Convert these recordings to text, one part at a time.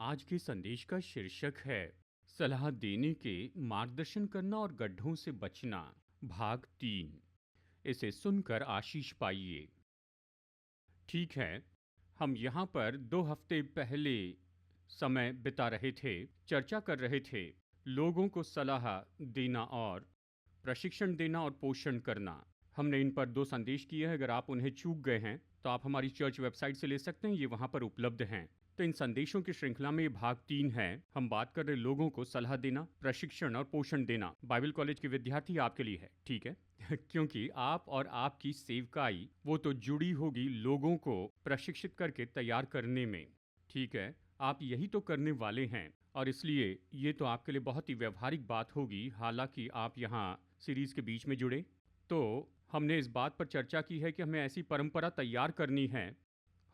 आज के संदेश का शीर्षक है सलाह देने के, मार्गदर्शन करना और गड्ढों से बचना, भाग 3। इसे सुनकर आशीष पाइए। ठीक है, हम यहाँ पर 2 हफ्ते पहले समय बिता रहे थे, चर्चा कर रहे थे लोगों को सलाह देना और प्रशिक्षण देना और पोषण करना। हमने इन पर 2 संदेश किए हैं। अगर आप उन्हें चूक गए हैं तो आप हमारी चर्च वेबसाइट से ले सकते हैं, ये वहाँ पर उपलब्ध हैं। तो इन संदेशों की श्रृंखला में ये भाग 3 है। हम बात कर रहे लोगों को सलाह देना, प्रशिक्षण और पोषण देना। बाइबल कॉलेज के विद्यार्थी आपके लिए है, ठीक है? क्योंकि आप और आपकी सेवकाई वो तो जुड़ी होगी लोगों को प्रशिक्षित करके तैयार करने में, ठीक है? आप यही तो करने वाले हैं और इसलिए ये तो आपके लिए बहुत ही व्यवहारिक बात होगी। हालांकि आप यहाँ सीरीज के बीच में जुड़े, तो हमने इस बात पर चर्चा की है कि हमें ऐसी परंपरा तैयार करनी है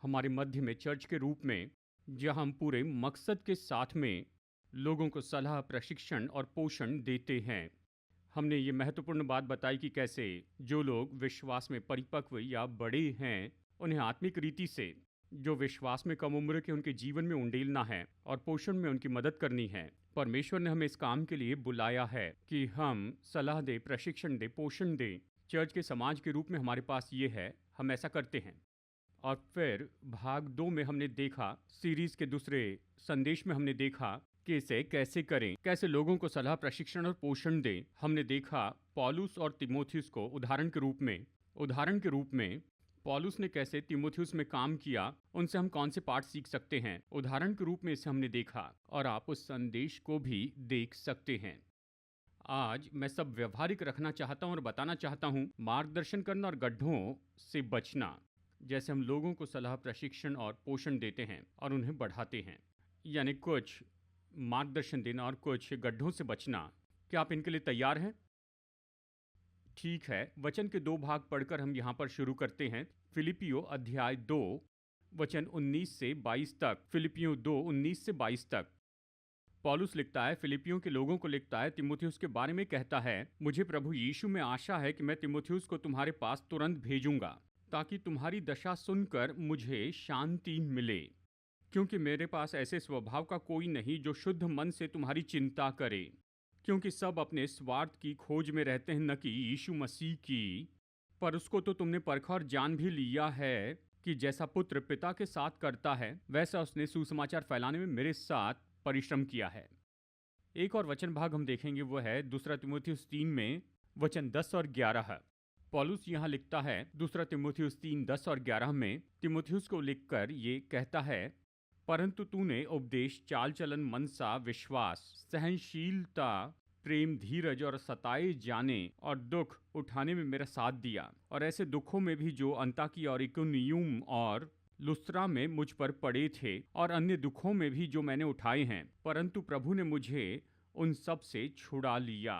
हमारे मध्य में चर्च के रूप में, जहां हम पूरे मकसद के साथ में लोगों को सलाह, प्रशिक्षण और पोषण देते हैं। हमने ये महत्वपूर्ण बात बताई कि कैसे जो लोग विश्वास में परिपक्व या बड़े हैं, उन्हें आत्मिक रीति से जो विश्वास में कम उम्र के उनके जीवन में उंडेलना है और पोषण में उनकी मदद करनी है। परमेश्वर ने हमें इस काम के लिए बुलाया है कि हम सलाह दे, प्रशिक्षण दे, पोषण दे। चर्च के समाज के रूप में हमारे पास ये है, हम ऐसा करते हैं। और फिर भाग 2 में हमने देखा, सीरीज के दूसरे संदेश में हमने देखा कि इसे कैसे करें, कैसे लोगों को सलाह, प्रशिक्षण और पोषण दें। हमने देखा पौलुस और तिमोथियुस को उदाहरण के रूप में पौलुस ने कैसे तिमोथियुस में काम किया, उनसे हम कौन से पाठ सीख सकते हैं, उदाहरण के रूप में इसे हमने देखा और आप उस संदेश को भी देख सकते हैं। आज मैं सब व्यवहारिक रखना चाहता हूं और बताना चाहता हूं मार्गदर्शन करना और गड्ढों से बचना। जैसे हम लोगों को सलाह, प्रशिक्षण और पोषण देते हैं और उन्हें बढ़ाते हैं, यानी कुछ मार्गदर्शन देना और कुछ गड्ढों से बचना। क्या आप इनके लिए तैयार हैं? ठीक है, वचन के 2 भाग पढ़कर हम यहाँ पर शुरू करते हैं। फिलिपियो अध्याय 2 वचन 19 से 22 तक। फिलिपियो 2 19 से 22 तक पौलुस लिखता है, फिलिपियों के लोगों को लिखता है, तिमोथियुस के बारे में कहता है, मुझे प्रभु यीशु में आशा है कि मैं तिमोथियुस को तुम्हारे पास तुरंत भेजूंगा, ताकि तुम्हारी दशा सुनकर मुझे शांति मिले। क्योंकि मेरे पास ऐसे स्वभाव का कोई नहीं जो शुद्ध मन से तुम्हारी चिंता करे, क्योंकि सब अपने स्वार्थ की खोज में रहते हैं, न कि यीशु मसीह की। पर उसको तो तुमने परखा और जान भी लिया है कि जैसा पुत्र पिता के साथ करता है, वैसा उसने सुसमाचार फैलाने में मेरे साथ परिश्रम किया है। एक और वचन भाग हम देखेंगे, वो है 2 तिमोथियुस 3 में वचन 10 और 11। पौलुस यहाँ लिखता है 2 तिमोथियुस 3 10 और 11 में तिमोथियुस को लिखकर ये कहता है, परंतु तूने उपदेश, चाल चलन, मनसा, विश्वास, सहनशीलता, प्रेम, धीरज और सताए जाने और दुख उठाने में मेरा साथ दिया। और ऐसे दुखों में भी जो अंताकिया और इकुनियुम और लुस्त्रा में मुझ पर पड़े थे, और अन्य दुखों में भी जो मैंने उठाए हैं, परंतु प्रभु ने मुझे उन सब से छुड़ा लिया।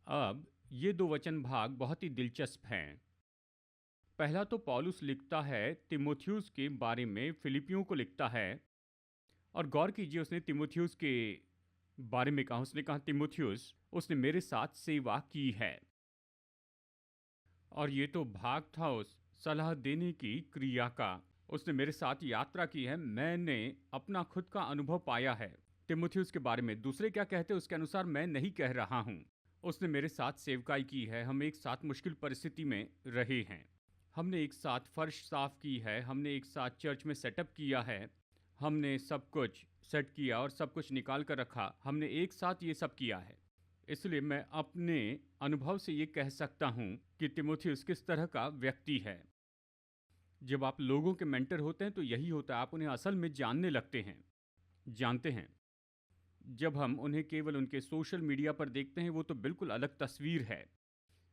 अब ये 2 वचन भाग बहुत ही दिलचस्प हैं। पहला तो पौलुस लिखता है तिमोथियुस के बारे में, फिलिपियों को लिखता है, और गौर कीजिए उसने तिमोथियुस के बारे में कहा। उसने कहा, तिमोथियुस, उसने मेरे साथ सेवा की है। और ये तो भाग था उस सलाह देने की क्रिया का। उसने मेरे साथ यात्रा की है, मैंने अपना खुद का अनुभव पाया है। तिमोथियुस के बारे में दूसरे क्या कहते हैं उसके अनुसार मैं नहीं कह रहा हूँ। उसने मेरे साथ सेवकाई की है, हम एक साथ मुश्किल परिस्थिति में रहे हैं, हमने एक साथ फर्श साफ की है, हमने एक साथ चर्च में सेटअप किया है, हमने सब कुछ सेट किया और सब कुछ निकाल कर रखा, हमने एक साथ ये सब किया है। इसलिए मैं अपने अनुभव से ये कह सकता हूँ कि तिमोथियुस किस तरह का व्यक्ति है। जब आप लोगों के मेंटर होते हैं तो यही होता है, आप उन्हें असल में जानने लगते हैं, जानते हैं। जब हम उन्हें केवल उनके सोशल मीडिया पर देखते हैं, वो तो बिल्कुल अलग तस्वीर है।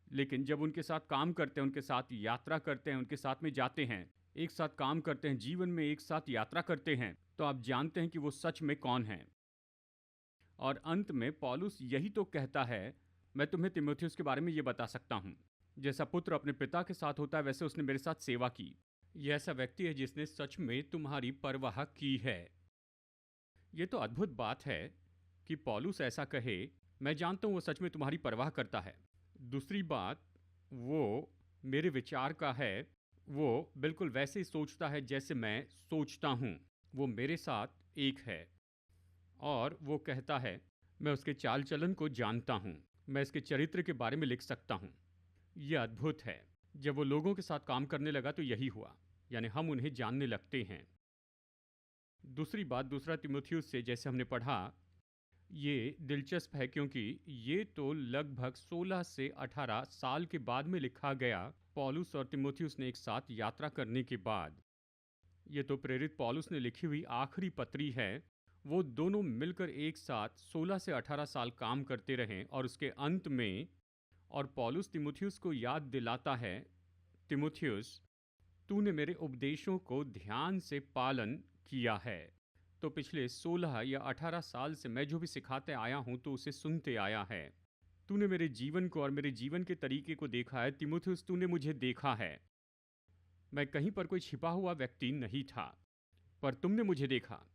लेकिन जब उनके साथ काम करते हैं, उनके साथ यात्रा करते हैं, उनके साथ में जाते हैं, एक साथ काम करते हैं, जीवन में एक साथ यात्रा करते हैं, तो आप जानते हैं कि वो सच में कौन है। और अंत में पौलुस यही तो कहता है, मैं तुम्हें तिमोथियुस के बारे में ये बता सकता हूँ, जैसा पुत्र अपने पिता के साथ होता है, वैसे उसने मेरे साथ सेवा की। यह ऐसा व्यक्ति है जिसने सच में तुम्हारी परवाह की है। ये तो अद्भुत बात है कि पौलुस ऐसा कहे, मैं जानता हूँ वो सच में तुम्हारी परवाह करता है। दूसरी बात, वो मेरे विचार का है, वो बिल्कुल वैसे ही सोचता है जैसे मैं सोचता हूँ। वो मेरे साथ एक है। और वो कहता है, मैं उसके चाल चलन को जानता हूँ, मैं इसके चरित्र के बारे में लिख सकता हूँ। यह अद्भुत है। जब वो लोगों के साथ काम करने लगा तो यही हुआ, यानी हम उन्हें जानने लगते हैं। दूसरी बात, दूसरा तिमुथियुस से जैसे हमने पढ़ा, ये दिलचस्प है क्योंकि ये तो लगभग 16 से 18 साल के बाद में लिखा गया। पौलुस और तिमुथियुस ने एक साथ यात्रा करने के बाद, ये तो प्रेरित पौलुस ने लिखी हुई आखिरी पत्री है। वो दोनों मिलकर एक साथ 16 से 18 साल काम करते रहे और उसके अंत में, और पौलुस तिमुथियुस को याद दिलाता है, तिमुथियुस, तूने मेरे उपदेशों को ध्यान से पालन किया है। तो पिछले 16 या 18 साल से मैं जो भी सिखाते आया हूं तो उसे सुनते आया है। तूने मेरे जीवन को और मेरे जीवन के तरीके को देखा है। तिमुथियुस, तूने मुझे देखा है। मैं कहीं पर कोई छिपा हुआ व्यक्ति नहीं था, पर तुमने मुझे देखा।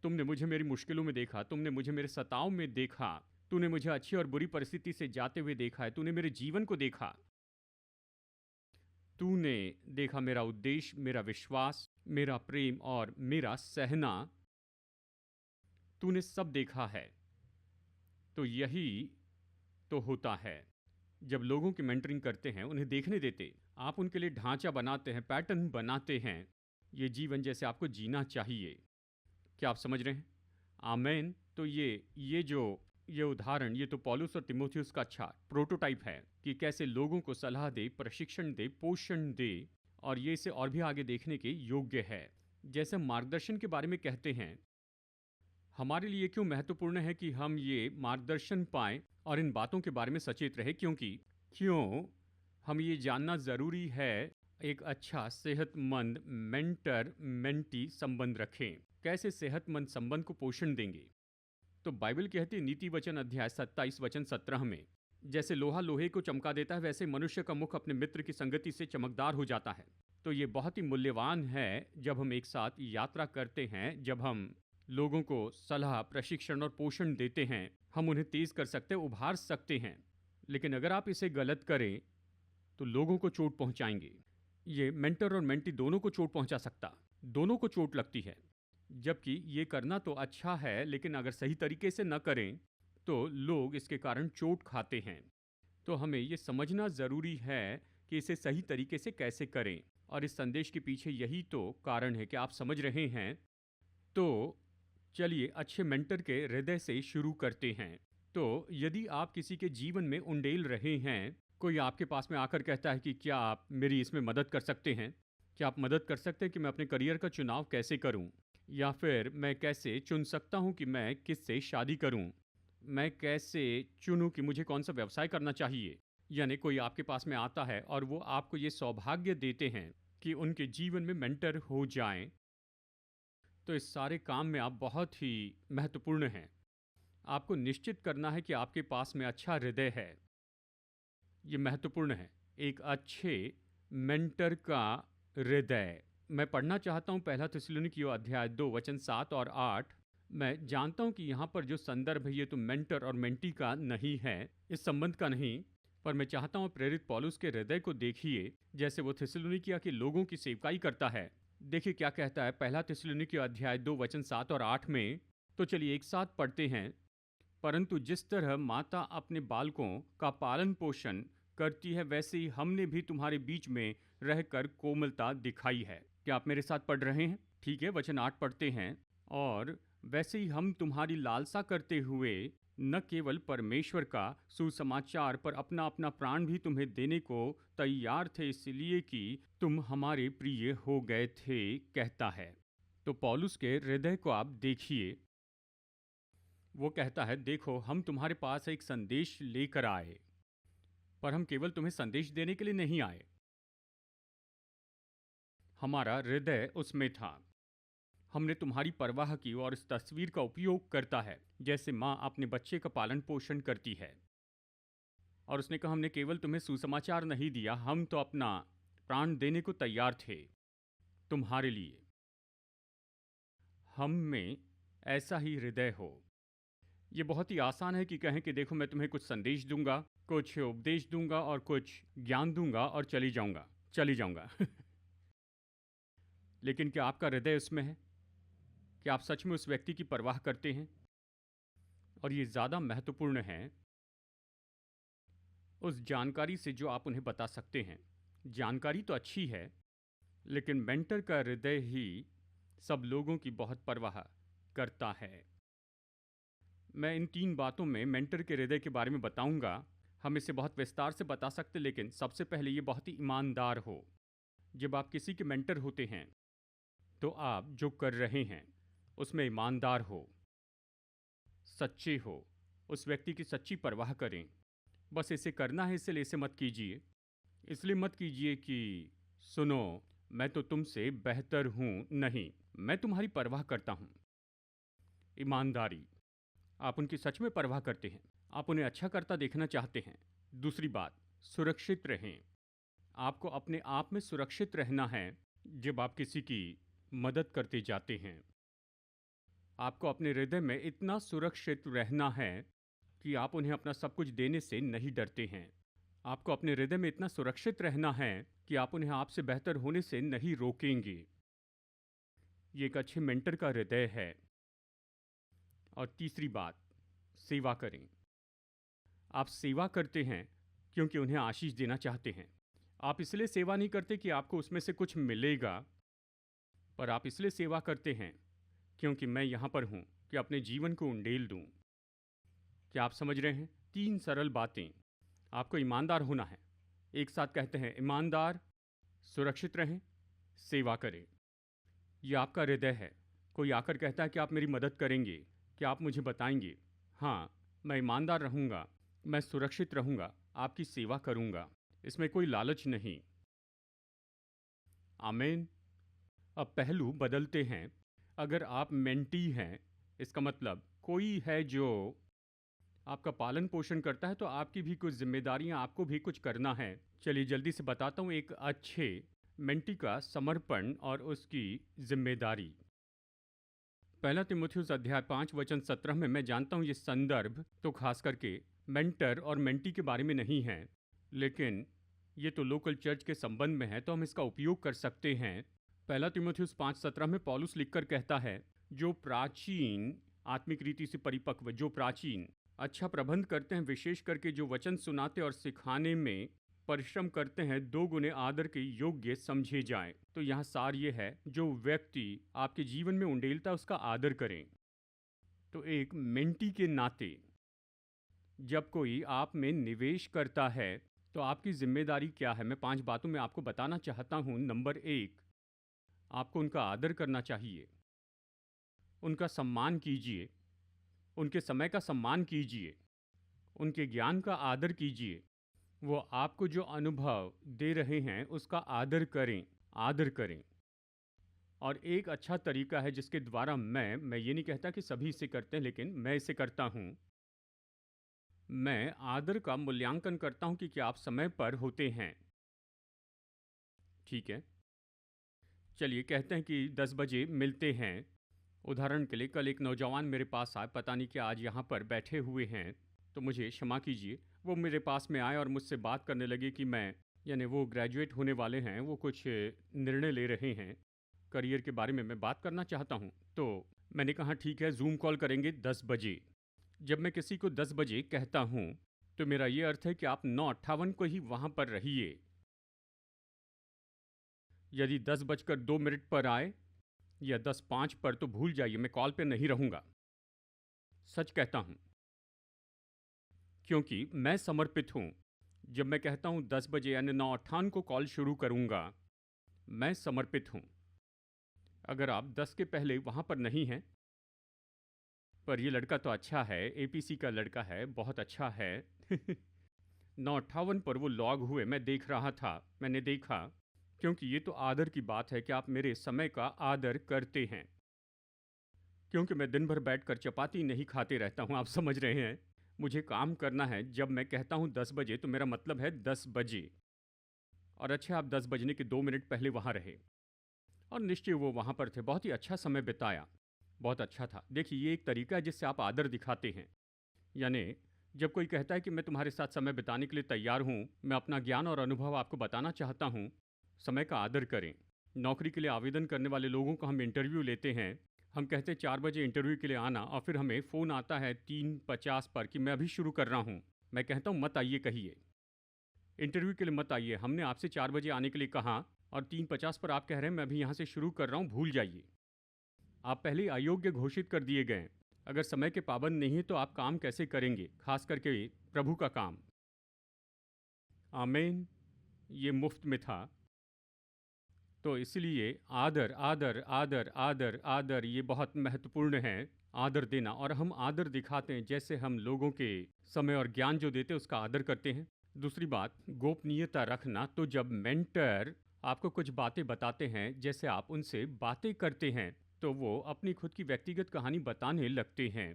तुमने मुझे मेरी मुश्किलों में देखा, तुमने मुझे मेरे सताव में देखा, तूने मुझे अच्छी और बुरी परिस्थिति से जाते हुए देखा है, तूने मेरे जीवन को देखा, तूने देखा मेरा उद्देश्य, मेरा विश्वास, मेरा प्रेम और मेरा सहना, तूने सब देखा है। तो यही तो होता है जब लोगों की मेंटरिंग करते हैं, उन्हें देखने देते, आप उनके लिए ढांचा बनाते हैं, पैटर्न बनाते हैं, ये जीवन जैसे आपको जीना चाहिए। क्या आप समझ रहे हैं? आमेन। तो ये उदाहरण, ये तो पौलुस और तिमोथियुस का अच्छा प्रोटोटाइप है कि कैसे लोगों को सलाह दे, प्रशिक्षण दे, पोषण दे, और ये इसे और भी आगे देखने के योग्य है। जैसे हम मार्गदर्शन के बारे में कहते हैं, हमारे लिए क्यों महत्वपूर्ण है कि हम ये मार्गदर्शन पाएं और इन बातों के बारे में सचेत रहे, क्यों हम ये जानना ज़रूरी है एक अच्छा सेहतमंद मेंटर मेंटी संबंध रखें। कैसे सेहतमंद संबंध को पोषण देंगे? तो बाइबल कहती है, नीति वचन अध्याय 27 वचन 17 में, जैसे लोहा लोहे को चमका देता है, वैसे मनुष्य का मुख अपने मित्र की संगति से चमकदार हो जाता है। तो ये बहुत ही मूल्यवान है जब हम एक साथ यात्रा करते हैं, जब हम लोगों को सलाह, प्रशिक्षण और पोषण देते हैं। हम उन्हें तेज कर सकते हैं, उभार सकते हैं। लेकिन अगर आप इसे गलत करें तो लोगों को चोट पहुंचाएंगे। ये मेंटर और मेंटी दोनों को चोट पहुंचा सकता, दोनों को चोट लगती है। जबकि ये करना तो अच्छा है, लेकिन अगर सही तरीके से न करें तो लोग इसके कारण चोट खाते हैं। तो हमें ये समझना ज़रूरी है कि इसे सही तरीके से कैसे करें, और इस संदेश के पीछे यही तो कारण है कि आप समझ रहे हैं। तो चलिए अच्छे मेंटर के हृदय से शुरू करते हैं। तो यदि आप किसी के जीवन में उंडेल रहे हैं, कोई आपके पास में आकर कहता है कि क्या आप मेरी इसमें मदद कर सकते हैं, क्या आप मदद कर सकते हैं कि मैं अपने करियर का चुनाव कैसे करूं, या फिर मैं कैसे चुन सकता हूं कि मैं किससे शादी करूं, मैं कैसे चुनूं कि मुझे कौन सा व्यवसाय करना चाहिए। यानी कोई आपके पास में आता है और वो आपको ये सौभाग्य देते हैं कि उनके जीवन में मेंटर हो जाएं। तो इस सारे काम में आप बहुत ही महत्वपूर्ण हैं। आपको निश्चित करना है कि आपके पास में अच्छा हृदय है। ये महत्वपूर्ण है, एक अच्छे मेंटर का हृदय। मैं पढ़ना चाहता हूँ पहला थिस्सलुनीकियों अध्याय 2 वचन 7 और 8। मैं जानता हूँ कि यहाँ पर जो संदर्भ है ये तो मेंटर और मेंटी का नहीं है, इस संबंध का नहीं, पर मैं चाहता हूँ प्रेरित पौलुस के हृदय को देखिए, जैसे वो थिस्सलुनीकिया के लोगों की सेवकाई करता है। देखिए क्या कहता है पहला थिस्सलुनीकियों अध्याय 2 वचन 7 और 8 में। तो चलिए एक साथ पढ़ते हैं। परंतु जिस तरह माता अपने बालकों का पालन पोषण करती है, वैसे ही हमने भी तुम्हारे बीच में रहकर कोमलता दिखाई है। क्या आप मेरे साथ पढ़ रहे हैं? ठीक है, वचन 8 पढ़ते हैं। और वैसे ही हम तुम्हारी लालसा करते हुए न केवल परमेश्वर का सुसमाचार पर अपना अपना प्राण भी तुम्हें देने को तैयार थे, इसलिए कि तुम हमारे प्रिय हो गए थे, कहता है। तो पौलुस के हृदय को आप देखिए। वो कहता है, देखो हम तुम्हारे पास एक संदेश लेकर आए, पर हम केवल तुम्हें संदेश देने के लिए नहीं आए। हमारा हृदय उसमें था। हमने तुम्हारी परवाह की और इस तस्वीर का उपयोग करता है जैसे माँ अपने बच्चे का पालन पोषण करती है। और उसने कहा, हमने केवल तुम्हें सुसमाचार नहीं दिया, हम तो अपना प्राण देने को तैयार थे तुम्हारे लिए। हम में ऐसा ही हृदय हो। ये बहुत ही आसान है कि कहें कि देखो मैं तुम्हें कुछ संदेश दूंगा, कुछ उपदेश दूंगा और कुछ ज्ञान दूंगा और चली जाऊंगा। लेकिन क्या आपका हृदय उसमें है? क्या आप सच में उस व्यक्ति की परवाह करते हैं? और ये ज़्यादा महत्वपूर्ण है उस जानकारी से जो आप उन्हें बता सकते हैं। जानकारी तो अच्छी है, लेकिन मेंटर का हृदय ही सब लोगों की बहुत परवाह करता है। मैं इन 3 बातों में मेंटर के हृदय के बारे में बताऊंगा। हम इसे बहुत विस्तार से बता सकते, लेकिन सबसे पहले ये बहुत ही ईमानदार हो। जब आप किसी के मेंटर होते हैं, तो आप जो कर रहे हैं उसमें ईमानदार हो, सच्चे हो, उस व्यक्ति की सच्ची परवाह करें। बस इसे करना है, इसलिए इसे मत कीजिए। इसलिए मत कीजिए कि सुनो, मैं तो तुमसे बेहतर हूं। नहीं, मैं तुम्हारी परवाह करता हूं। ईमानदारी, आप उनकी सच में परवाह करते हैं, आप उन्हें अच्छा करता देखना चाहते हैं। दूसरी बात, सुरक्षित रहें। आपको अपने आप में सुरक्षित रहना है जब आप किसी की मदद करते जाते हैं। आपको अपने हृदय में इतना सुरक्षित रहना है कि आप उन्हें अपना सब कुछ देने से नहीं डरते हैं। आपको अपने हृदय में इतना सुरक्षित रहना है कि आप उन्हें आपसे बेहतर होने से नहीं रोकेंगे। ये एक अच्छे मेंटर का हृदय है। और तीसरी बात, सेवा करें। आप सेवा करते हैं क्योंकि उन्हें आशीष देना चाहते हैं। आप इसलिए सेवा नहीं करते कि आपको उसमें से कुछ मिलेगा, पर आप इसलिए सेवा करते हैं क्योंकि मैं यहाँ पर हूँ कि अपने जीवन को उंडेल दूँ। क्या आप समझ रहे हैं? 3 सरल बातें। आपको ईमानदार होना है। एक साथ कहते हैं, ईमानदार, सुरक्षित रहें, सेवा करें। यह आपका हृदय है। कोई आकर कहता है कि आप मेरी मदद करेंगे, क्या आप मुझे बताएंगे? हाँ, मैं ईमानदार रहूँगा, मैं सुरक्षित रहूँगा, आपकी सेवा करूँगा। इसमें कोई लालच नहीं। आमीन। अब पहलू बदलते हैं। अगर आप मेंटी हैं, इसका मतलब कोई है जो आपका पालन पोषण करता है, तो आपकी भी कुछ जिम्मेदारियां, आपको भी कुछ करना है। चलिए जल्दी से बताता हूँ एक अच्छे मेंटी का समर्पण और उसकी जिम्मेदारी। पहला तीमुथियुस अध्याय 5 वचन 17 में, मैं जानता हूँ ये संदर्भ तो खास करके मेंटर और मेंटी के बारे में नहीं है, लेकिन ये तो लोकल चर्च के संबंध में है, तो हम इसका उपयोग कर सकते हैं। पहला तीमुथियुस 5:17 में पौलुस लिखकर कहता है, जो प्राचीन आत्मिक रीति से परिपक्व, जो प्राचीन अच्छा प्रबंध करते हैं, विशेष करके जो वचन सुनाते और सिखाने में परिश्रम करते हैं, 2 गुने आदर के योग्य समझे जाएं। तो यहाँ सार ये है, जो व्यक्ति आपके जीवन में उंडेलता है उसका आदर करें। तो एक मेंटी के नाते जब कोई आप में निवेश करता है, तो आपकी जिम्मेदारी क्या है? मैं 5 बातों में आपको बताना चाहता हूँ। नंबर 1, आपको उनका आदर करना चाहिए, उनका सम्मान कीजिए, उनके समय का सम्मान कीजिए, उनके ज्ञान का आदर कीजिए। वो आपको जो अनुभव दे रहे हैं उसका आदर करें, आदर करें। और एक अच्छा तरीका है जिसके द्वारा मैं ये नहीं कहता कि सभी इसे करते हैं, लेकिन मैं इसे करता हूँ। मैं आदर का मूल्यांकन करता हूँ कि क्या आप समय पर होते हैं। ठीक है, चलिए कहते हैं कि 10 बजे मिलते हैं। उदाहरण के लिए, कल एक नौजवान मेरे पास आए, पता नहीं कि आज यहाँ पर बैठे हुए हैं, तो मुझे क्षमा कीजिए। वो मेरे पास में आए और मुझसे बात करने लगे कि मैं, यानी वो ग्रेजुएट होने वाले हैं, वो कुछ निर्णय ले रहे हैं करियर के बारे में, मैं बात करना चाहता हूँ। तो मैंने कहा ठीक है, जूम कॉल करेंगे 10 बजे। जब मैं किसी को 10 बजे कहता हूँ, तो मेरा ये अर्थ है कि आप 9:58 को ही वहाँ पर रहिए। यदि 10:02 पर आए या 10:05 पर, तो भूल जाइए, मैं कॉल पे नहीं रहूँगा। सच कहता हूँ, क्योंकि मैं समर्पित हूँ। जब मैं कहता हूँ 10 बजे यानी 9:58 को कॉल शुरू करूँगा, मैं समर्पित हूँ। अगर आप 10 के पहले वहाँ पर नहीं हैं, पर ये लड़का तो अच्छा है, एपीसी का लड़का है, बहुत अच्छा है 9:58 पर वो लॉग हुए, मैं देख रहा था, मैंने देखा, क्योंकि ये तो आदर की बात है कि आप मेरे समय का आदर करते हैं। क्योंकि मैं दिन भर बैठकर चपाती नहीं खाते रहता हूँ, आप समझ रहे हैं। मुझे काम करना है। जब मैं कहता हूँ 10 बजे, तो मेरा मतलब है 10 बजे। और अच्छा, आप 10 बजने के 2 मिनट पहले वहाँ रहे, और निश्चय वो वहाँ पर थे, बहुत ही अच्छा समय बिताया, बहुत अच्छा था। देखिए, ये एक तरीका है जिससे आप आदर दिखाते हैं। यानी जब कोई कहता है कि मैं तुम्हारे साथ समय बिताने के लिए तैयार हूँ, मैं अपना ज्ञान और अनुभव आपको बताना चाहता हूँ, समय का आदर करें। नौकरी के लिए आवेदन करने वाले लोगों को हम इंटरव्यू लेते हैं, हम कहते हैं 4 बजे इंटरव्यू के लिए आना और फिर हमें फ़ोन आता है 3:50 पर कि मैं अभी शुरू कर रहा हूँ। मैं कहता हूँ मत आइए कहिए। इंटरव्यू के लिए मत आइए। हमने आपसे 4 बजे आने के लिए कहा और 3:50 पर आप कह रहे हैं मैं अभी यहाँ से शुरू कर रहा हूँ, भूल जाइए। आप पहले ही अयोग्य घोषित कर दिए गए हैं। अगर समय के पाबंद नहीं है तो आप काम कैसे करेंगे, खास करके प्रभु का काम। आमीन। ये मुफ्त में था। तो इसलिए आदर आदर आदर आदर आदर ये बहुत महत्वपूर्ण है। आदर देना, और हम आदर दिखाते हैं जैसे हम लोगों के समय और ज्ञान जो देते हैं उसका आदर करते हैं। दूसरी बात, गोपनीयता रखना। तो जब मेंटर आपको कुछ बातें बताते हैं, जैसे आप उनसे बातें करते हैं, तो वो अपनी खुद की व्यक्तिगत कहानी बताने लगते हैं।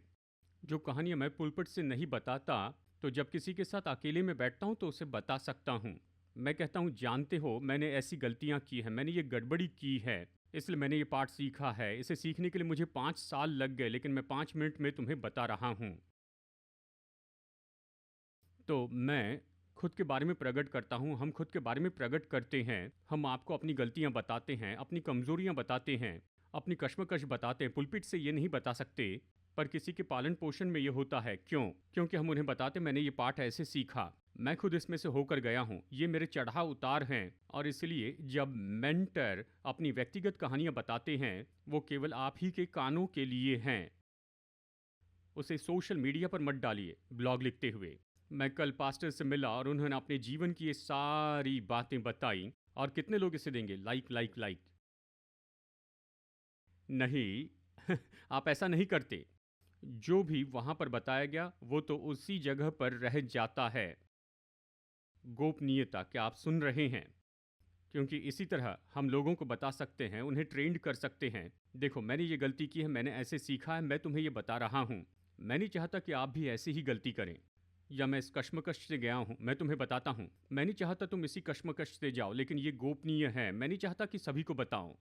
जो कहानियाँ मैं पुलपिट से नहीं बताता, तो जब किसी के साथ अकेले में बैठता हूँ तो उसे बता सकता हूँ। मैं कहता हूँ जानते हो मैंने ऐसी गलतियाँ की हैं, मैंने ये गड़बड़ी की है, इसलिए मैंने ये पाठ सीखा है। इसे सीखने के लिए मुझे 5 साल लग गए, लेकिन मैं 5 मिनट में तुम्हें बता रहा हूँ। तो मैं खुद के बारे में प्रकट करता हूँ, हम खुद के बारे में प्रकट करते हैं। हम आपको अपनी गलतियाँ बताते हैं, अपनी कमज़ोरियाँ बताते हैं, अपनी कश्मकश बताते हैं। पुलपिट से ये नहीं बता सकते, पर किसी के पालन पोषण में ये होता है। क्यों? क्योंकि हम उन्हें बताते मैंने ये पाठ ऐसे सीखा, मैं खुद इसमें से होकर गया हूँ, ये मेरे चढ़ाव उतार हैं। और इसलिए जब मेंटर अपनी व्यक्तिगत कहानियाँ बताते हैं, वो केवल आप ही के कानों के लिए हैं। उसे सोशल मीडिया पर मत डालिए ब्लॉग लिखते हुए। मैं कल पास्टर से मिला और उन्होंने अपने जीवन की ये सारी बातें बताई, और कितने लोग इसे देंगे लाइक लाइक लाइक। नहीं आप ऐसा नहीं करते। जो भी वहां पर बताया गया वो तो उसी जगह पर रह जाता है। गोपनीयता, क्या आप सुन रहे हैं? क्योंकि इसी तरह हम लोगों को बता सकते हैं, उन्हें ट्रेंड कर सकते हैं। देखो मैंने ये गलती की है, मैंने ऐसे सीखा है, मैं तुम्हें ये बता रहा हूँ। मैं नहीं चाहता कि आप भी ऐसी ही गलती करें। या मैं इस कश्मकश से गया हूँ, मैं तुम्हें बताता हूँ। मैं नहीं चाहता तुम इसी कश्मकश से जाओ, लेकिन ये गोपनीय है, मैं नहीं चाहता कि सभी को बताओ।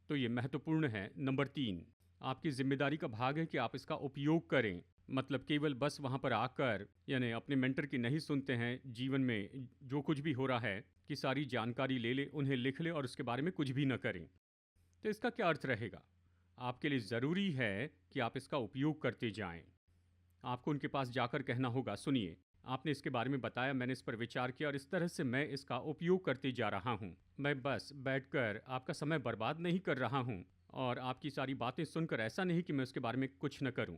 तो ये महत्वपूर्ण है। नंबर 3, आपकी जिम्मेदारी का भाग है कि आप इसका उपयोग करें। मतलब केवल बस वहाँ पर आकर यानी अपने मेंटर की नहीं सुनते हैं, जीवन में जो कुछ भी हो रहा है कि सारी जानकारी ले ले, उन्हें लिख ले और उसके बारे में कुछ भी न करें। तो इसका क्या अर्थ रहेगा? आपके लिए ज़रूरी है कि आप इसका उपयोग करते जाएं। आपको उनके पास जाकर कहना होगा, सुनिए आपने इसके बारे में बताया, मैंने इस पर विचार किया और इस तरह से मैं इसका उपयोग करते जा रहा हूँ। मैं बस बैठकर आपका समय बर्बाद नहीं कर रहा हूँ, और आपकी सारी बातें सुनकर ऐसा नहीं कि मैं उसके बारे में कुछ न करूँ।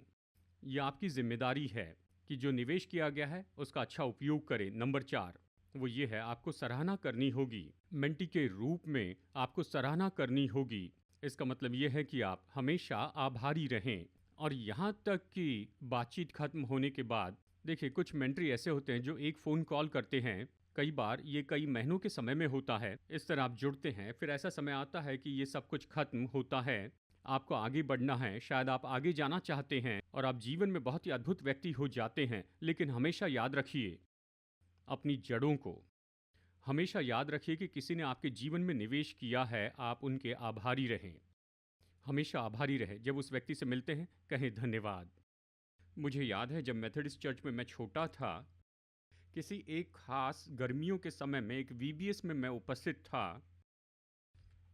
यह आपकी जिम्मेदारी है कि जो निवेश किया गया है उसका अच्छा उपयोग करें। नंबर 4, वो ये है, आपको सराहना करनी होगी। मेंटी के रूप में आपको सराहना करनी होगी। इसका मतलब ये है कि आप हमेशा आभारी रहें। और यहाँ तक कि बातचीत खत्म होने के बाद, देखिए कुछ मेंटरी ऐसे होते हैं जो एक फ़ोन कॉल करते हैं। कई बार ये कई महीनों के समय में होता है। इस तरह आप जुड़ते हैं, फिर ऐसा समय आता है कि ये सब कुछ खत्म होता है, आपको आगे बढ़ना है, शायद आप आगे जाना चाहते हैं और आप जीवन में बहुत ही अद्भुत व्यक्ति हो जाते हैं। लेकिन हमेशा याद रखिए अपनी जड़ों को। हमेशा याद रखिए कि किसी ने आपके जीवन में निवेश किया है, आप उनके आभारी रहें। हमेशा आभारी रहें। जब उस व्यक्ति से मिलते हैं कहें धन्यवाद। मुझे याद है जब मेथोडिस्ट चर्च में मैं छोटा था, किसी एक खास गर्मियों के समय में एक वीबीएस में मैं उपस्थित था।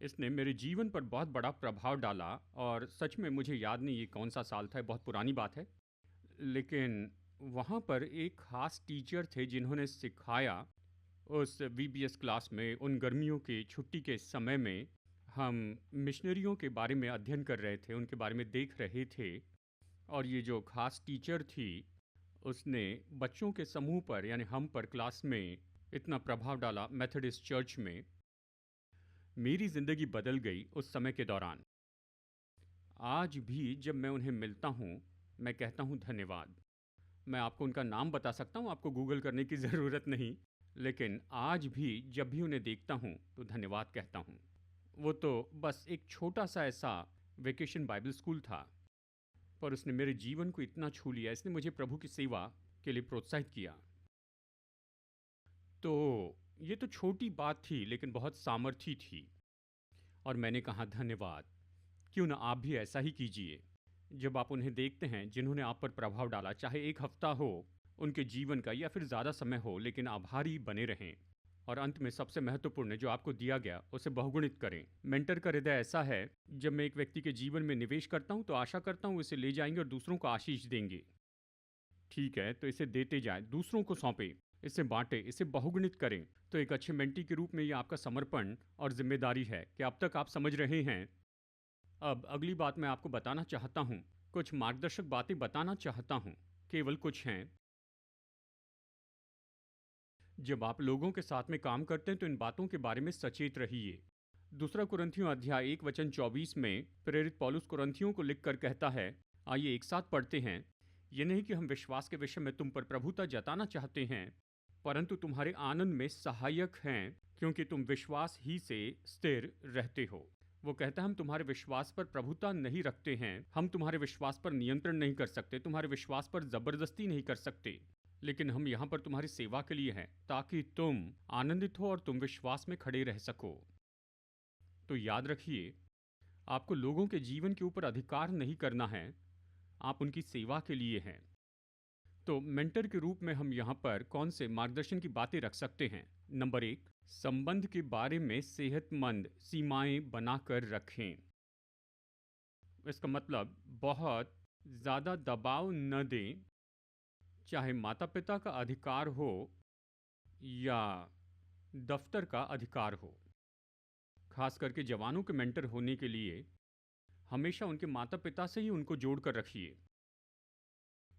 इसने मेरे जीवन पर बहुत बड़ा प्रभाव डाला, और सच में मुझे याद नहीं ये कौन सा साल था, बहुत पुरानी बात है। लेकिन वहाँ पर एक खास टीचर थे जिन्होंने सिखाया। उस वीबीएस क्लास में उन गर्मियों की छुट्टी के समय में हम मिशनरियों के बारे में अध्ययन कर रहे थे, उनके बारे में देख रहे थे। और ये जो खास टीचर थी, उसने बच्चों के समूह पर यानी हम पर क्लास में इतना प्रभाव डाला मेथोडिस्ट चर्च में। मेरी ज़िंदगी बदल गई उस समय के दौरान। आज भी जब मैं उन्हें मिलता हूँ मैं कहता हूँ धन्यवाद। मैं आपको उनका नाम बता सकता हूँ, आपको गूगल करने की ज़रूरत नहीं। लेकिन आज भी जब भी उन्हें देखता हूँ तो धन्यवाद कहता हूँ। वो तो बस एक छोटा सा ऐसा वेकेशन बाइबल स्कूल था, पर उसने मेरे जीवन को इतना छू लिया, इसने मुझे प्रभु की सेवा के लिए प्रोत्साहित किया। तो ये तो छोटी बात थी लेकिन बहुत सामर्थी थी, और मैंने कहा धन्यवाद। क्यों ना आप भी ऐसा ही कीजिए। जब आप उन्हें देखते हैं जिन्होंने आप पर प्रभाव डाला, चाहे एक हफ्ता हो उनके जीवन का या फिर ज़्यादा समय हो, लेकिन आभारी बने रहें। और अंत में सबसे महत्वपूर्ण जो आपको दिया गया उसे बहुगुणित करें। मेंटर का हृदय ऐसा है, जब मैं एक व्यक्ति के जीवन में निवेश करता हूँ तो आशा करता हूँ इसे ले जाएंगे और दूसरों को आशीष देंगे। ठीक है, तो इसे देते जाएं, दूसरों को सौंपें, इसे बांटें, इसे बहुगुणित करें। तो एक अच्छे मेंटी के रूप में ये आपका समर्पण और जिम्मेदारी है। कि अब तक आप समझ रहे हैं? अब अगली बात मैं आपको बताना चाहता हूँ, कुछ मार्गदर्शक बातें बताना चाहता हूँ, केवल कुछ हैं। जब आप लोगों के साथ में काम करते हैं तो इन बातों के बारे में सचेत रहिए। दूसरा कुरिन्थियों अध्याय 1 वचन 24 में प्रेरित पौलुस कुरिन्थियों को लिखकर कहता है, आइए एक साथ पढ़ते हैं। ये नहीं कि हम विश्वास के विषय में तुम पर प्रभुता जताना चाहते हैं, परंतु तुम्हारे आनंद में सहायक हैं, क्योंकि तुम विश्वास ही से स्थिर रहते हो। वो कहता है हम तुम्हारे विश्वास पर प्रभुता नहीं रखते हैं, हम तुम्हारे विश्वास पर नियंत्रण नहीं कर सकते, तुम्हारे विश्वास पर जबरदस्ती नहीं कर सकते, लेकिन हम यहाँ पर तुम्हारी सेवा के लिए हैं, ताकि तुम आनंदित हो और तुम विश्वास में खड़े रह सको। तो याद रखिए, आपको लोगों के जीवन के ऊपर अधिकार नहीं करना है, आप उनकी सेवा के लिए हैं। तो मेंटर के रूप में हम यहाँ पर कौन से मार्गदर्शन की बातें रख सकते हैं? नंबर 1, संबंध के बारे में सेहतमंद सीमाएं बनाकर रखें। इसका मतलब बहुत ज़्यादा दबाव न दें, चाहे माता पिता का अधिकार हो या दफ्तर का अधिकार हो। खास करके जवानों के मेंटर होने के लिए हमेशा उनके माता पिता से ही उनको जोड़ कर रखिए।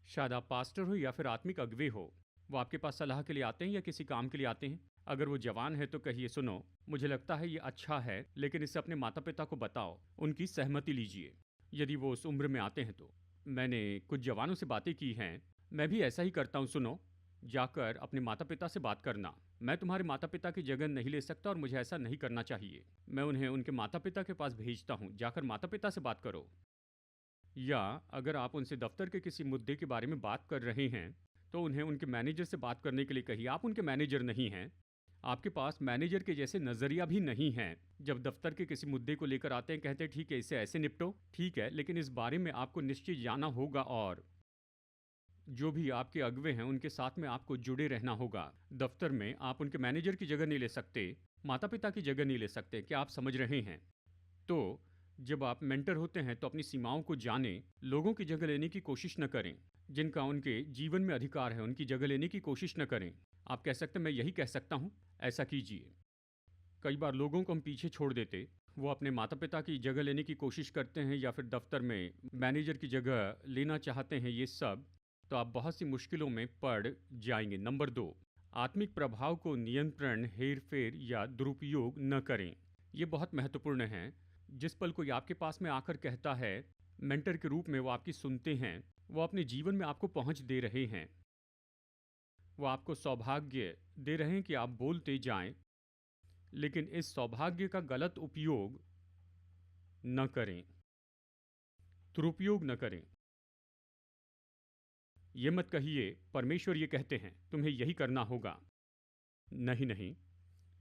शायद आप पास्टर हो या फिर आत्मिक अगुवे हो, वो आपके पास सलाह के लिए आते हैं या किसी काम के लिए आते हैं। अगर वो जवान है तो कहिए, सुनो, मुझे लगता है ये अच्छा है, लेकिन इसे अपने माता पिता को बताओ, उनकी सहमति लीजिए। यदि वो उस उम्र में आते हैं तो। मैंने कुछ जवानों से बातें की हैं, मैं भी ऐसा ही करता हूँ। सुनो, जाकर अपने माता पिता से बात करना। मैं तुम्हारे माता पिता की जगह नहीं ले सकता और मुझे ऐसा नहीं करना चाहिए। मैं उन्हें उनके माता पिता के पास भेजता हूँ, जाकर माता पिता से बात करो। या अगर आप उनसे दफ्तर के किसी मुद्दे के बारे में बात कर रहे हैं तो उन्हें उनके मैनेजर से बात करने के लिए कहिए। आप उनके मैनेजर नहीं हैं, आपके पास मैनेजर के जैसे नज़रिया भी नहीं है। जब दफ्तर के किसी मुद्दे को लेकर आते हैं, कहते हैं ठीक है इसे ऐसे निपटो, ठीक है, लेकिन इस बारे में आपको निश्चित जाना होगा और जो भी आपके अगुवे हैं उनके साथ में आपको जुड़े रहना होगा। दफ्तर में आप उनके मैनेजर की जगह नहीं ले सकते, माता पिता की जगह नहीं ले सकते। क्या आप समझ रहे हैं? तो जब आप मेंटर होते हैं तो अपनी सीमाओं को जानें, लोगों की जगह लेने की कोशिश न करें। जिनका उनके जीवन में अधिकार है उनकी जगह लेने की कोशिश न करें। आप कह सकते हैं मैं यही कह सकता हूँ, ऐसा कीजिए। कई बार लोगों को हम पीछे छोड़ देते, वो अपने माता पिता की जगह लेने की कोशिश करते हैं या फिर दफ्तर में मैनेजर की जगह लेना चाहते हैं, ये सब, तो आप बहुत सी मुश्किलों में पड़ जाएंगे। नंबर 2, आत्मिक प्रभाव को नियंत्रण, हेर फेर या दुरुपयोग न करें। ये बहुत महत्वपूर्ण है। जिस पल कोई आपके पास में आकर कहता है, मेंटर के रूप में वो आपकी सुनते हैं, वो अपने जीवन में आपको पहुंच दे रहे हैं, वो आपको सौभाग्य दे रहे हैं कि आप बोलते जाएं, लेकिन इस सौभाग्य का गलत उपयोग न करें, दुरुपयोग न करें। ये मत कहिए परमेश्वर ये कहते हैं तुम्हें यही करना होगा। नहीं नहीं,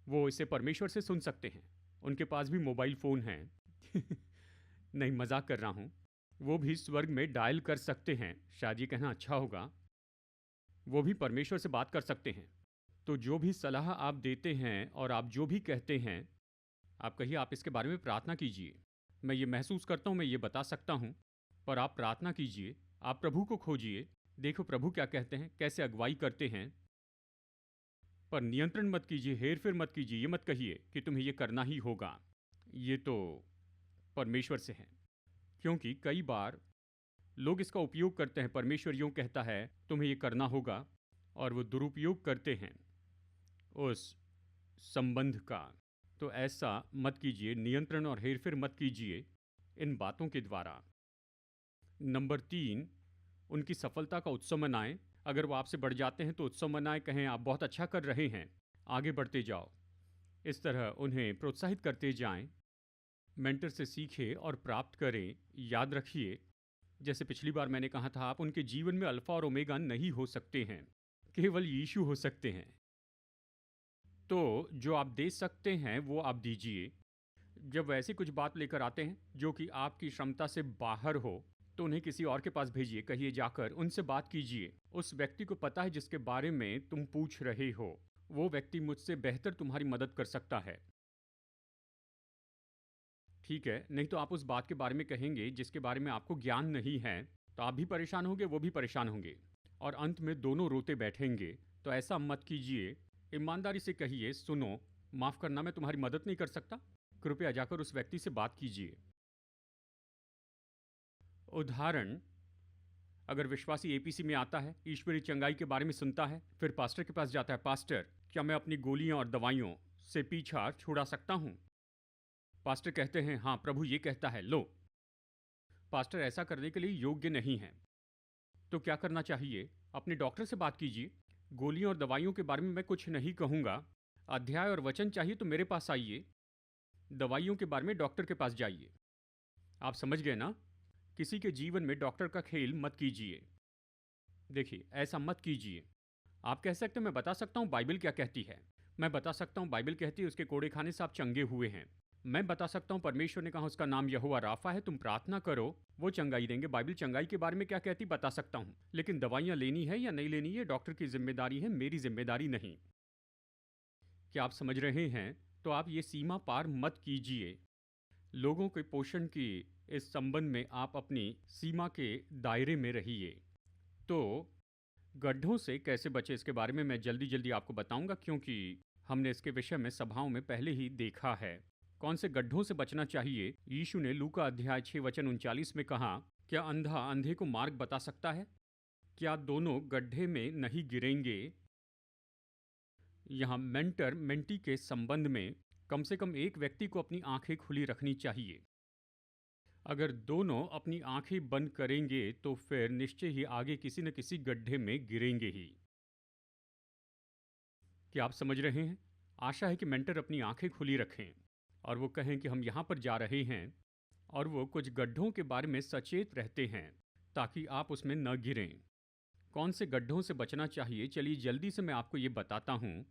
वो इसे परमेश्वर से सुन सकते हैं, उनके पास भी मोबाइल फ़ोन हैं। नहीं, मजाक कर रहा हूँ। वो भी स्वर्ग में डायल कर सकते हैं, शायद ये कहना अच्छा होगा, वो भी परमेश्वर से बात कर सकते हैं। तो जो भी सलाह आप देते हैं और आप जो भी कहते हैं, आप कहिए आप इसके बारे में प्रार्थना कीजिए। मैं ये महसूस करता हूँ, मैं ये बता सकता हूँ, पर आप प्रार्थना कीजिए, आप प्रभु को खोजिए, देखो प्रभु क्या कहते हैं, कैसे अगुवाई करते हैं। पर नियंत्रण मत कीजिए, हेर फेर मत कीजिए। ये मत कहिए कि तुम्हें ये करना ही होगा, ये तो परमेश्वर से है। क्योंकि कई बार लोग इसका उपयोग करते हैं, परमेश्वर यूँ कहता है तुम्हें ये करना होगा, और वो दुरुपयोग करते हैं उस संबंध का। तो ऐसा मत कीजिए, नियंत्रण और हेरफेर मत कीजिए इन बातों के द्वारा। नंबर 3, उनकी सफलता का उत्सव मनाएं। अगर वो आपसे बढ़ जाते हैं तो उत्सव मनाएं, कहें आप बहुत अच्छा कर रहे हैं, आगे बढ़ते जाओ। इस तरह उन्हें प्रोत्साहित करते जाएं। मेंटर से सीखें और प्राप्त करें। याद रखिए, जैसे पिछली बार मैंने कहा था, आप उनके जीवन में अल्फा और ओमेगा नहीं हो सकते हैं, केवल यीशु हो सकते हैं। तो जो आप दे सकते हैं वो आप दीजिए। जब वैसे कुछ बात लेकर आते हैं जो कि आपकी क्षमता से बाहर हो, तो उन्हें किसी और के पास भेजिए, कहिए जाकर उनसे बात कीजिए। उस व्यक्ति को पता है जिसके बारे में तुम पूछ रहे हो, वो व्यक्ति मुझसे बेहतर तुम्हारी मदद कर सकता है। ठीक है, नहीं तो आप उस बात के बारे में कहेंगे जिसके बारे में आपको ज्ञान नहीं है, तो आप भी परेशान होंगे, वो भी परेशान होंगे, और अंत में दोनों रोते बैठेंगे। तो ऐसा मत कीजिए। ईमानदारी से कहिए, सुनो, माफ़ करना, मैं तुम्हारी मदद नहीं कर सकता। कृपया जाकर उस व्यक्ति से बात कीजिए। उदाहरण, अगर विश्वासी एपीसी में आता है, ईश्वरीय चंगाई के बारे में सुनता है, फिर पास्टर के पास जाता है, पास्टर, क्या मैं अपनी गोलियां और दवाइयों से पीछा छुड़ा सकता हूं? पास्टर कहते हैं, हाँ प्रभु ये कहता है, लो। पास्टर ऐसा करने के लिए योग्य नहीं है। तो क्या करना चाहिए? अपने डॉक्टर से बात कीजिए। गोलियों और दवाइयों के बारे में मैं कुछ नहीं कहूँगा। अध्याय और वचन चाहिए तो मेरे पास आइए। दवाइयों के बारे में डॉक्टर के पास जाइए। आप समझ गए ना? किसी के जीवन में डॉक्टर का खेल मत कीजिए। देखिए, ऐसा मत कीजिए। आप कह सकते हैं, मैं बता सकता हूँ बाइबल क्या कहती है। मैं बता सकता हूँ बाइबल कहती है उसके कोड़े खाने से आप चंगे हुए हैं। मैं बता सकता हूँ परमेश्वर ने कहा उसका नाम यहोवा राफा है, तुम प्रार्थना करो, वो चंगाई देंगे। बाइबल चंगाई के बारे में क्या कहती बता सकता हूँ, लेकिन दवाइयाँ लेनी है या नहीं लेनी है डॉक्टर की जिम्मेदारी है, मेरी जिम्मेदारी नहीं। क्या आप समझ रहे हैं? तो आप ये सीमा पार मत कीजिए। लोगों के पोषण की इस संबंध में आप अपनी सीमा के दायरे में रहिए। तो गड्ढों से कैसे बचे इसके बारे में मैं जल्दी जल्दी आपको बताऊंगा, क्योंकि हमने इसके विषय में सभाओं में पहले ही देखा है। कौन से गड्ढों से बचना चाहिए? यीशु ने लूका अध्याय 6 वचन 39 में कहा, क्या अंधा अंधे को मार्ग बता सकता है? क्या दोनों गड्ढे में नहीं गिरेंगे? यहाँ मेंटर मेंटी के संबंध में कम से कम एक व्यक्ति को अपनी आंखें खुली रखनी चाहिए। अगर दोनों अपनी आंखें बंद करेंगे तो फिर निश्चय ही आगे किसी न किसी गड्ढे में गिरेंगे ही। क्या आप समझ रहे हैं? आशा है कि मेंटर अपनी आंखें खुली रखें और वो कहें कि हम यहाँ पर जा रहे हैं, और वो कुछ गड्ढों के बारे में सचेत रहते हैं ताकि आप उसमें न गिरें। कौन से गड्ढों से बचना चाहिए? चलिए जल्दी से मैं आपको ये बताता हूँ।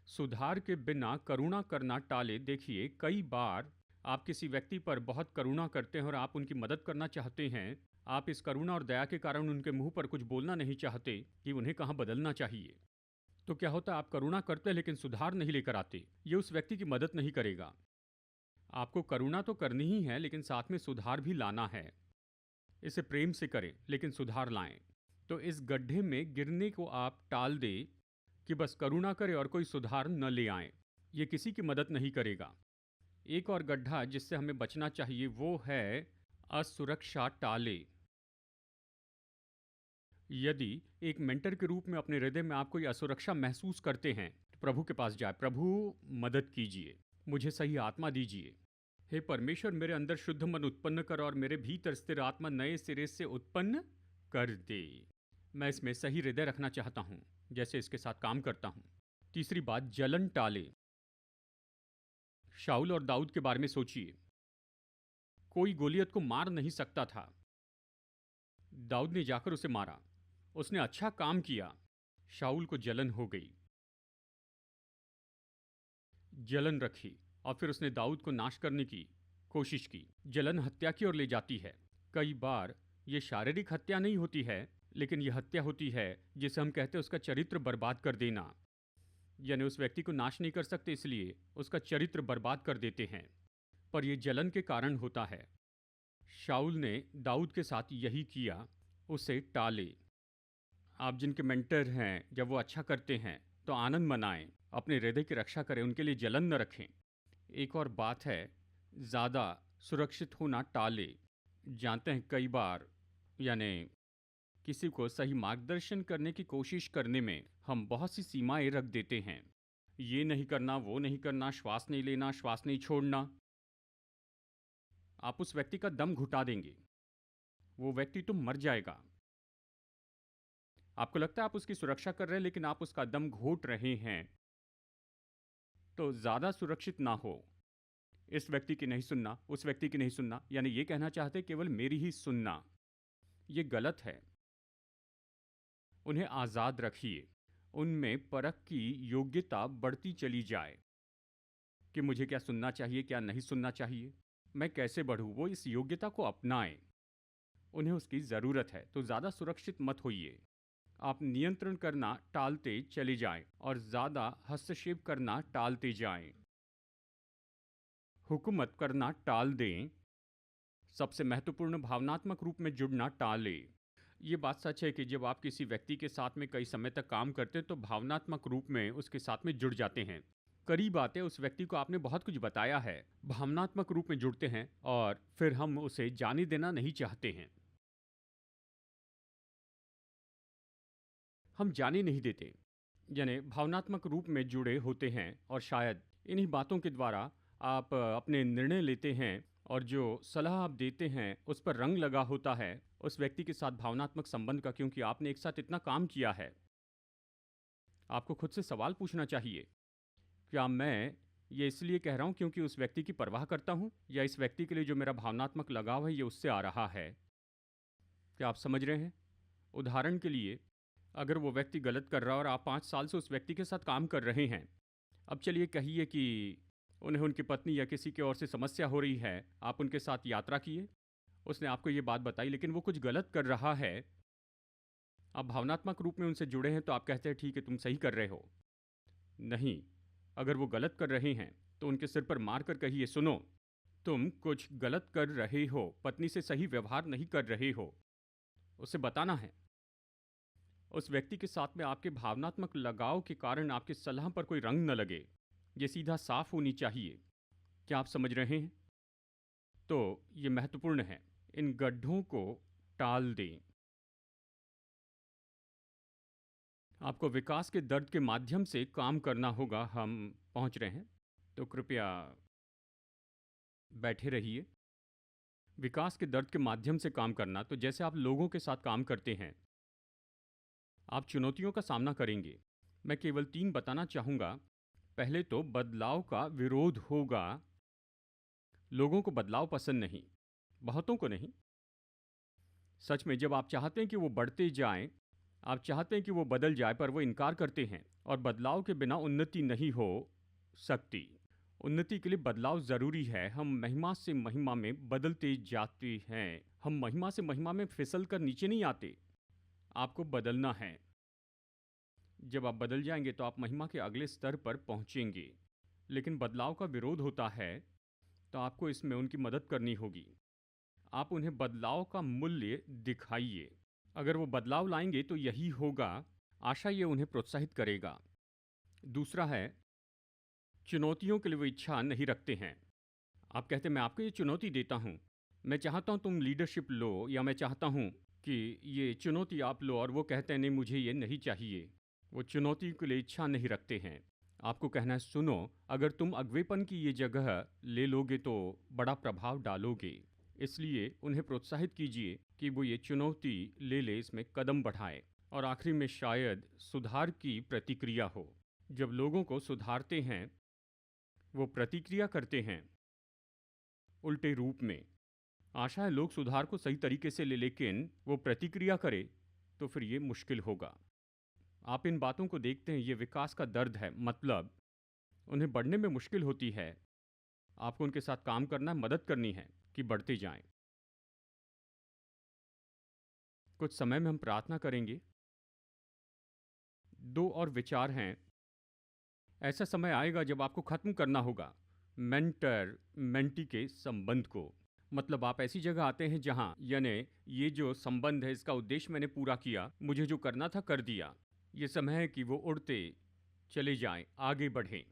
सुधार के बिना करुणा करना टाले। देखिए, कई बार आप किसी व्यक्ति पर बहुत करुणा करते हैं और आप उनकी मदद करना चाहते हैं। आप इस करुणा और दया के कारण उनके मुंह पर कुछ बोलना नहीं चाहते कि उन्हें कहाँ बदलना चाहिए। तो क्या होता है, आप करुणा करते हैं लेकिन सुधार नहीं लेकर आते। ये उस व्यक्ति की मदद नहीं करेगा। आपको करुणा तो करनी ही है, लेकिन साथ में सुधार भी लाना है। इसे प्रेम से करें लेकिन सुधार लाएं। तो इस गड्ढे में गिरने को आप टाल दें कि बस करुणा करें और कोई सुधार न ले आए। ये किसी की मदद नहीं करेगा। एक और गड्ढा जिससे हमें बचना चाहिए वो है असुरक्षा टाले। यदि एक मेंटर के रूप में अपने हृदय में आप कोई असुरक्षा महसूस करते हैं तो प्रभु के पास जाए। प्रभु मदद कीजिए, मुझे सही आत्मा दीजिए। हे परमेश्वर, मेरे अंदर शुद्ध मन उत्पन्न कर और मेरे भीतर स्थिर आत्मा नए सिरे से उत्पन्न कर दे। मैं इसमें सही हृदय रखना चाहता हूँ, जैसे इसके साथ काम करता हूँ। तीसरी बात, जलन टाले। शाऊल और दाऊद के बारे में सोचिए। कोई गोलियत को मार नहीं सकता था, दाऊद ने जाकर उसे मारा। उसने अच्छा काम किया। शाऊल को जलन हो गई, जलन रखी, और फिर उसने दाऊद को नाश करने की कोशिश की। जलन हत्या की ओर ले जाती है। कई बार ये शारीरिक हत्या नहीं होती है, लेकिन यह हत्या होती है जिसे हम कहते हैं उसका चरित्र बर्बाद कर देना। यानी उस व्यक्ति को नाश नहीं कर सकते, इसलिए उसका चरित्र बर्बाद कर देते हैं, पर यह जलन के कारण होता है। शाऊल ने दाऊद के साथ यही किया, उसे टाले। आप जिनके मेंटर हैं, जब वो अच्छा करते हैं तो आनंद मनाएं, अपने हृदय की रक्षा करें, उनके लिए जलन न रखें। एक और बात है, ज़्यादा सुरक्षित होना टाले। जानते हैं कई बार, यानी किसी को सही मार्गदर्शन करने की कोशिश करने में हम बहुत सी सीमाएं रख देते हैं। ये नहीं करना, वो नहीं करना, श्वास नहीं लेना, श्वास नहीं छोड़ना। आप उस व्यक्ति का दम घुटा देंगे, वो व्यक्ति तो मर जाएगा। आपको लगता है आप उसकी सुरक्षा कर रहे हैं, लेकिन आप उसका दम घोट रहे हैं। तो ज़्यादा सुरक्षित ना हो। इस व्यक्ति की नहीं सुनना, उस व्यक्ति की नहीं सुनना, यानी ये कहना चाहते केवल मेरी ही सुनना, ये गलत है। उन्हें आज़ाद रखिए, उनमें परख की योग्यता बढ़ती चली जाए कि मुझे क्या सुनना चाहिए, क्या नहीं सुनना चाहिए, मैं कैसे बढ़ूँ। वो इस योग्यता को अपनाएं, उन्हें उसकी ज़रूरत है। तो ज़्यादा सुरक्षित मत होइए। आप नियंत्रण करना टालते चले जाएं और ज़्यादा हस्तक्षेप करना टालते जाएं। हुकूमत करना टाल दें। सबसे महत्वपूर्ण, भावनात्मक रूप में जुड़ना टालें। ये बात सच है कि जब आप किसी व्यक्ति के साथ में कई समय तक काम करते हैं तो भावनात्मक रूप में उसके साथ में जुड़ जाते हैं। करीब आते हैं, उस व्यक्ति को आपने बहुत कुछ बताया है, भावनात्मक रूप में जुड़ते हैं और फिर हम उसे जाने देना नहीं चाहते हैं। हम जाने नहीं देते, यानी भावनात्मक रूप में जुड़े होते हैं और शायद इन्हीं बातों के द्वारा आप अपने निर्णय लेते हैं और जो सलाह आप देते हैं उस पर रंग लगा होता है उस व्यक्ति के साथ भावनात्मक संबंध का, क्योंकि आपने एक साथ इतना काम किया है। आपको खुद से सवाल पूछना चाहिए, क्या मैं ये इसलिए कह रहा हूँ क्योंकि उस व्यक्ति की परवाह करता हूँ, या इस व्यक्ति के लिए जो मेरा भावनात्मक लगाव है ये उससे आ रहा है? क्या आप समझ रहे हैं? उदाहरण के लिए, अगर वो व्यक्ति गलत कर रहा है और आप 5 साल से उस व्यक्ति के साथ काम कर रहे हैं, अब चलिए कहिए कि उन्हें उनकी पत्नी या किसी की ओर से समस्या हो रही है, आप उनके साथ यात्रा किए, उसने आपको ये बात बताई लेकिन वो कुछ गलत कर रहा है। आप भावनात्मक रूप में उनसे जुड़े हैं तो आप कहते हैं ठीक है तुम सही कर रहे हो। नहीं, अगर वो गलत कर रहे हैं तो उनके सिर पर मार कर कहिए, सुनो तुम कुछ गलत कर रहे हो, पत्नी से सही व्यवहार नहीं कर रहे हो। उसे बताना है। उस व्यक्ति के साथ में आपके भावनात्मक लगाव के कारण आपकी सलाह पर कोई रंग न लगे, ये सीधा साफ होनी चाहिए। क्या आप समझ रहे हैं? तो ये महत्वपूर्ण है, इन गड्ढों को टाल दें। आपको विकास के दर्द के माध्यम से काम करना होगा। हम पहुंच रहे हैं, तो कृपया बैठे रहिए। विकास के दर्द के माध्यम से काम करना, तो जैसे आप लोगों के साथ काम करते हैं, आप चुनौतियों का सामना करेंगे। मैं केवल 3 बताना चाहूँगा। पहले तो बदलाव का विरोध होगा। लोगों को बदलाव पसंद नहीं, बहुतों को नहीं। सच में जब आप चाहते हैं कि वो बढ़ते जाएं, आप चाहते हैं कि वो बदल जाए, पर वो इनकार करते हैं, और बदलाव के बिना उन्नति नहीं हो सकती। उन्नति के लिए बदलाव ज़रूरी है। हम महिमा से महिमा में बदलते जाते हैं। हम महिमा से महिमा में फिसल कर नीचे नहीं आते। आपको बदलना है। जब आप बदल जाएंगे तो आप महिमा के अगले स्तर पर पहुंचेंगे। लेकिन बदलाव का विरोध होता है, तो आपको इसमें उनकी मदद करनी होगी। आप उन्हें बदलाव का मूल्य दिखाइए। अगर वो बदलाव लाएंगे तो यही होगा। आशा ये उन्हें प्रोत्साहित करेगा। दूसरा है, चुनौतियों के लिए वो इच्छा नहीं रखते हैं। आप कहते हैं मैं आपको ये चुनौती देता हूँ, मैं चाहता हूँ तुम लीडरशिप लो, या मैं चाहता हूँ कि ये चुनौती आप लो, और वो कहते हैं नहीं मुझे ये नहीं चाहिए। वो चुनौती के लिए इच्छा नहीं रखते हैं। आपको कहना है सुनो, अगर तुम अगवेपन की ये जगह ले लोगे तो बड़ा प्रभाव डालोगे। इसलिए उन्हें प्रोत्साहित कीजिए कि वो ये चुनौती ले ले, इसमें कदम बढ़ाए। और आखिरी में शायद सुधार की प्रतिक्रिया हो। जब लोगों को सुधारते हैं वो प्रतिक्रिया करते हैं उल्टे रूप में। आशा है लोग सुधार को सही तरीके से ले, लेकिन वो प्रतिक्रिया करे तो फिर ये मुश्किल होगा। आप इन बातों को देखते हैं, ये विकास का दर्द है। मतलब उन्हें बढ़ने में मुश्किल होती है। आपको उनके साथ काम करना है, मदद करनी है कि बढ़ते जाएं। कुछ समय में हम प्रार्थना करेंगे। 2 और विचार हैं। ऐसा समय आएगा जब आपको खत्म करना होगा मेंटर मेंटी के संबंध को। मतलब आप ऐसी जगह आते हैं जहां यानी ये जो संबंध है इसका उद्देश्य मैंने पूरा किया, मुझे जो करना था कर दिया। ये समय है कि वो उड़ते चले जाएं, आगे बढ़ें।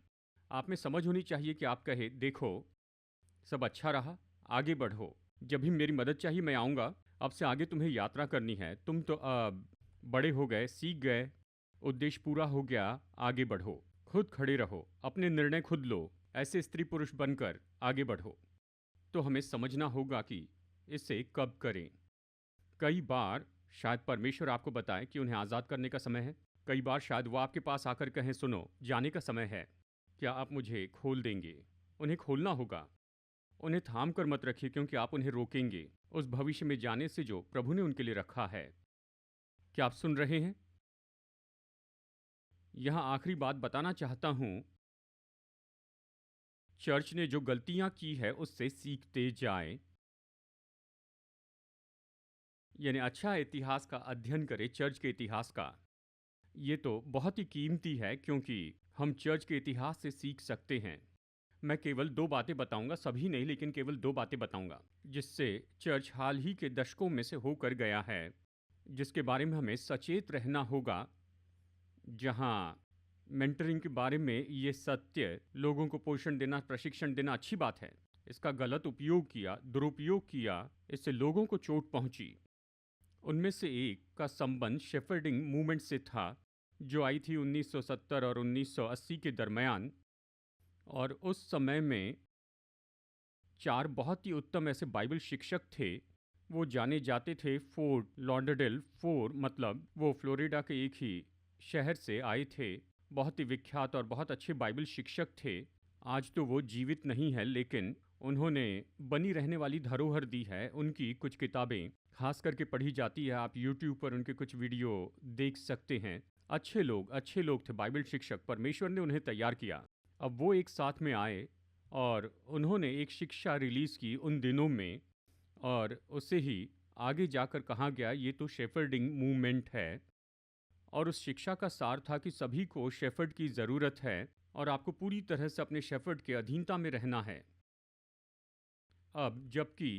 आप में समझ होनी चाहिए कि आप कहे देखो सब अच्छा रहा, आगे बढ़ो, जब भी मेरी मदद चाहिए मैं आऊँगा। अब से आगे तुम्हें यात्रा करनी है। तुम तो अब बड़े हो गए, सीख गए, उद्देश्य पूरा हो गया, आगे बढ़ो। खुद खड़े रहो, अपने निर्णय खुद लो, ऐसे स्त्री पुरुष बनकर आगे बढ़ो। तो हमें समझना होगा कि इसे कब करें। कई बार शायद परमेश्वर आपको बताए कि उन्हें आज़ाद करने का समय है। कई बार शायद वो आपके पास आकर कहें सुनो जाने का समय है, क्या आप मुझे खोल देंगे? उन्हें खोलना होगा। उन्हें थाम कर मत रखिए, क्योंकि आप उन्हें रोकेंगे उस भविष्य में जाने से जो प्रभु ने उनके लिए रखा है। क्या आप सुन रहे हैं? यहाँ आखिरी बात बताना चाहता हूँ। चर्च ने जो गलतियाँ की है उससे सीखते जाएं। यानी अच्छा इतिहास का अध्ययन करें, चर्च के इतिहास का। ये तो बहुत ही कीमती है क्योंकि हम चर्च के इतिहास से सीख सकते हैं। मैं केवल 2 बातें बताऊंगा, सभी नहीं लेकिन केवल 2 बातें बताऊंगा, जिससे चर्च हाल ही के दशकों में से होकर गया है, जिसके बारे में हमें सचेत रहना होगा। जहाँ मेंटरिंग के बारे में ये सत्य, लोगों को पोषण देना, प्रशिक्षण देना अच्छी बात है। इसका गलत उपयोग किया, दुरुपयोग किया, इससे लोगों को चोट पहुंची। उनमें से एक का संबंध शेफर्डिंग मूवमेंट से था, जो आई थी 1970 और 1980 के दरमियान। और उस समय में 4 बहुत ही उत्तम ऐसे बाइबल शिक्षक थे। वो जाने जाते थे फोर्ट लॉडरडेल। फोर मतलब वो फ्लोरिडा के एक ही शहर से आए थे। बहुत ही विख्यात और बहुत अच्छे बाइबल शिक्षक थे। आज तो वो जीवित नहीं है, लेकिन उन्होंने बनी रहने वाली धरोहर दी है। उनकी कुछ किताबें खास करके पढ़ी जाती है। आप यूट्यूब पर उनके कुछ वीडियो देख सकते हैं। अच्छे लोग थे बाइबल शिक्षक। परमेश्वर ने उन्हें तैयार किया। अब वो एक साथ में आए और उन्होंने एक शिक्षा रिलीज़ की उन दिनों में, और उसे ही आगे जाकर कहा गया ये तो शेफर्डिंग मूवमेंट है। और उस शिक्षा का सार था कि सभी को शेफर्ड की ज़रूरत है और आपको पूरी तरह से अपने शेफर्ड के अधीनता में रहना है। अब जबकि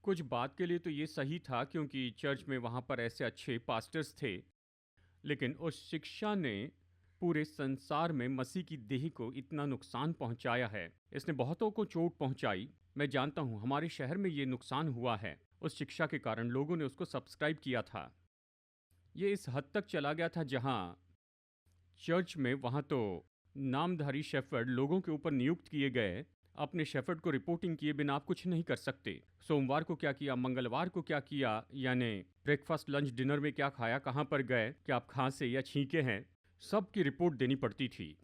कुछ बात के लिए तो ये सही था क्योंकि चर्च में वहाँ पर ऐसे अच्छे पास्टर्स थे, लेकिन उस शिक्षा ने पूरे संसार में मसीह की देह को इतना नुकसान पहुंचाया है। इसने बहुतों को चोट पहुंचाई। मैं जानता हूं हमारे शहर में ये नुकसान हुआ है। उस शिक्षा के कारण लोगों ने उसको सब्सक्राइब किया था। ये इस हद तक चला गया था जहां चर्च में वहां तो नामधारी शेफर्ड लोगों के ऊपर नियुक्त किए गए। अपने शेफर्ड को रिपोर्टिंग किए बिना आप कुछ नहीं कर सकते। सोमवार को क्या किया, मंगलवार को क्या किया, यानी ब्रेकफास्ट लंच डिनर में क्या खाया, कहाँ पर गए, क्या आप खांसे या छींके हैं, सबकी रिपोर्ट देनी पड़ती थी।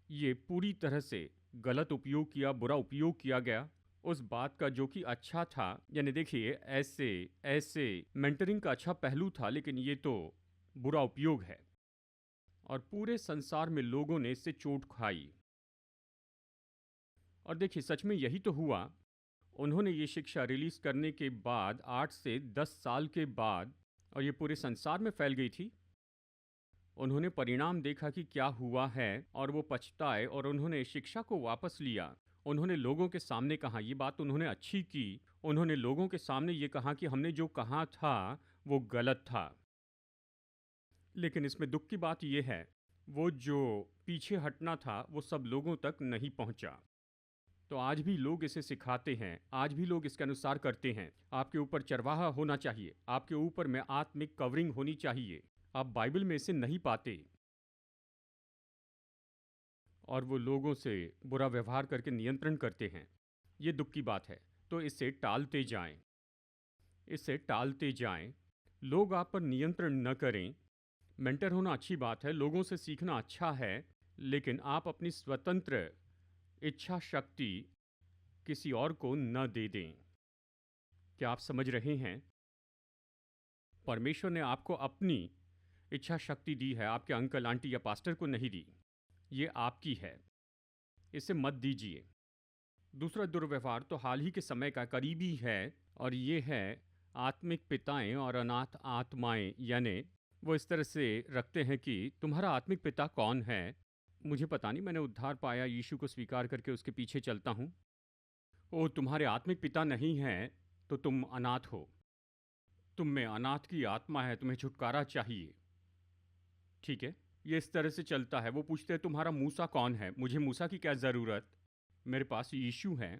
ये पूरी तरह से गलत उपयोग किया, बुरा उपयोग किया गया उस बात का जो कि अच्छा था। यानी देखिए, ऐसे ऐसे मेंटरिंग का अच्छा पहलू था, लेकिन ये तो बुरा उपयोग है और पूरे संसार में लोगों ने इससे चोट खाई। और देखिए, सच में यही तो हुआ। उन्होंने ये शिक्षा रिलीज करने के बाद 8 से 10 साल के बाद, और ये पूरे संसार में फैल गई थी, उन्होंने परिणाम देखा कि क्या हुआ है और वो पछताए और उन्होंने शिक्षा को वापस लिया। उन्होंने लोगों के सामने कहा, ये बात उन्होंने अच्छी की। उन्होंने लोगों के सामने ये कहा कि हमने जो कहा था वो गलत था। लेकिन इसमें दुख की बात यह है, वो जो पीछे हटना था वो सब लोगों तक नहीं पहुंचा। तो आज भी लोग इसे सिखाते हैं, आज भी लोग इसके अनुसार करते हैं। आपके ऊपर चरवाहा होना चाहिए, आपके ऊपर में आत्मिक कवरिंग होनी चाहिए। आप बाइबल में इसे नहीं पाते। और वो लोगों से बुरा व्यवहार करके नियंत्रण करते हैं। ये दुख की बात है। तो इसे टालते जाएं, इसे टालते जाएं। लोग आप पर नियंत्रण न करें। मेंटर होना अच्छी बात है, लोगों से सीखना अच्छा है, लेकिन आप अपनी स्वतंत्र इच्छा शक्ति किसी और को न दे दें। क्या आप समझ रहे हैं? परमेश्वर ने आपको अपनी इच्छा शक्ति दी है, आपके अंकल आंटी या पास्टर को नहीं दी। ये आपकी है, इसे मत दीजिए। दूसरा दुर्व्यवहार तो हाल ही के समय का करीबी है, और ये है आत्मिक पिताएं और अनाथ आत्माएं। यानी वो इस तरह से रखते हैं कि तुम्हारा आत्मिक पिता कौन है? मुझे पता नहीं, मैंने उद्धार पाया, यीशु को स्वीकार करके उसके पीछे चलता हूँ। ओ, तुम्हारे आत्मिक पिता नहीं हैं तो तुम अनाथ हो, तुम में अनाथ की आत्मा है, तुम्हें छुटकारा चाहिए। ठीक है, ये इस तरह से चलता है। वो पूछते हैं तुम्हारा मूसा कौन है? मुझे मूसा की क्या ज़रूरत, मेरे पास यीशु है।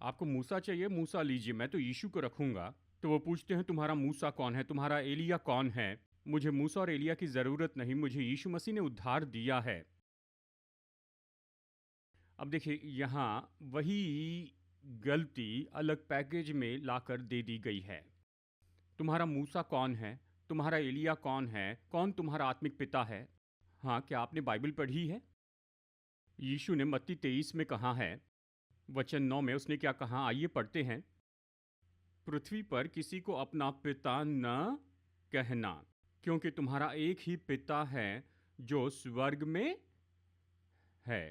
आपको मूसा चाहिए, मूसा लीजिए, मैं तो यीशु को रखूंगा। तो वो पूछते हैं तुम्हारा मूसा कौन है, तुम्हारा एलिया कौन है? मुझे मूसा और एलिया की ज़रूरत नहीं, मुझे यीशु मसीह ने उद्धार दिया है। अब देखिए, यहाँ वही गलती अलग पैकेज में लाकर दे दी गई है। तुम्हारा मूसा कौन है, तुम्हारा एलिया कौन है, कौन तुम्हारा आत्मिक पिता है? हाँ, क्या आपने बाइबल पढ़ी है? यीशु ने मत्ती 23 में कहा है, वचन 9 में उसने क्या कहा, आइए पढ़ते हैं। पृथ्वी पर किसी को अपना पिता न कहना, क्योंकि तुम्हारा एक ही पिता है जो स्वर्ग में है।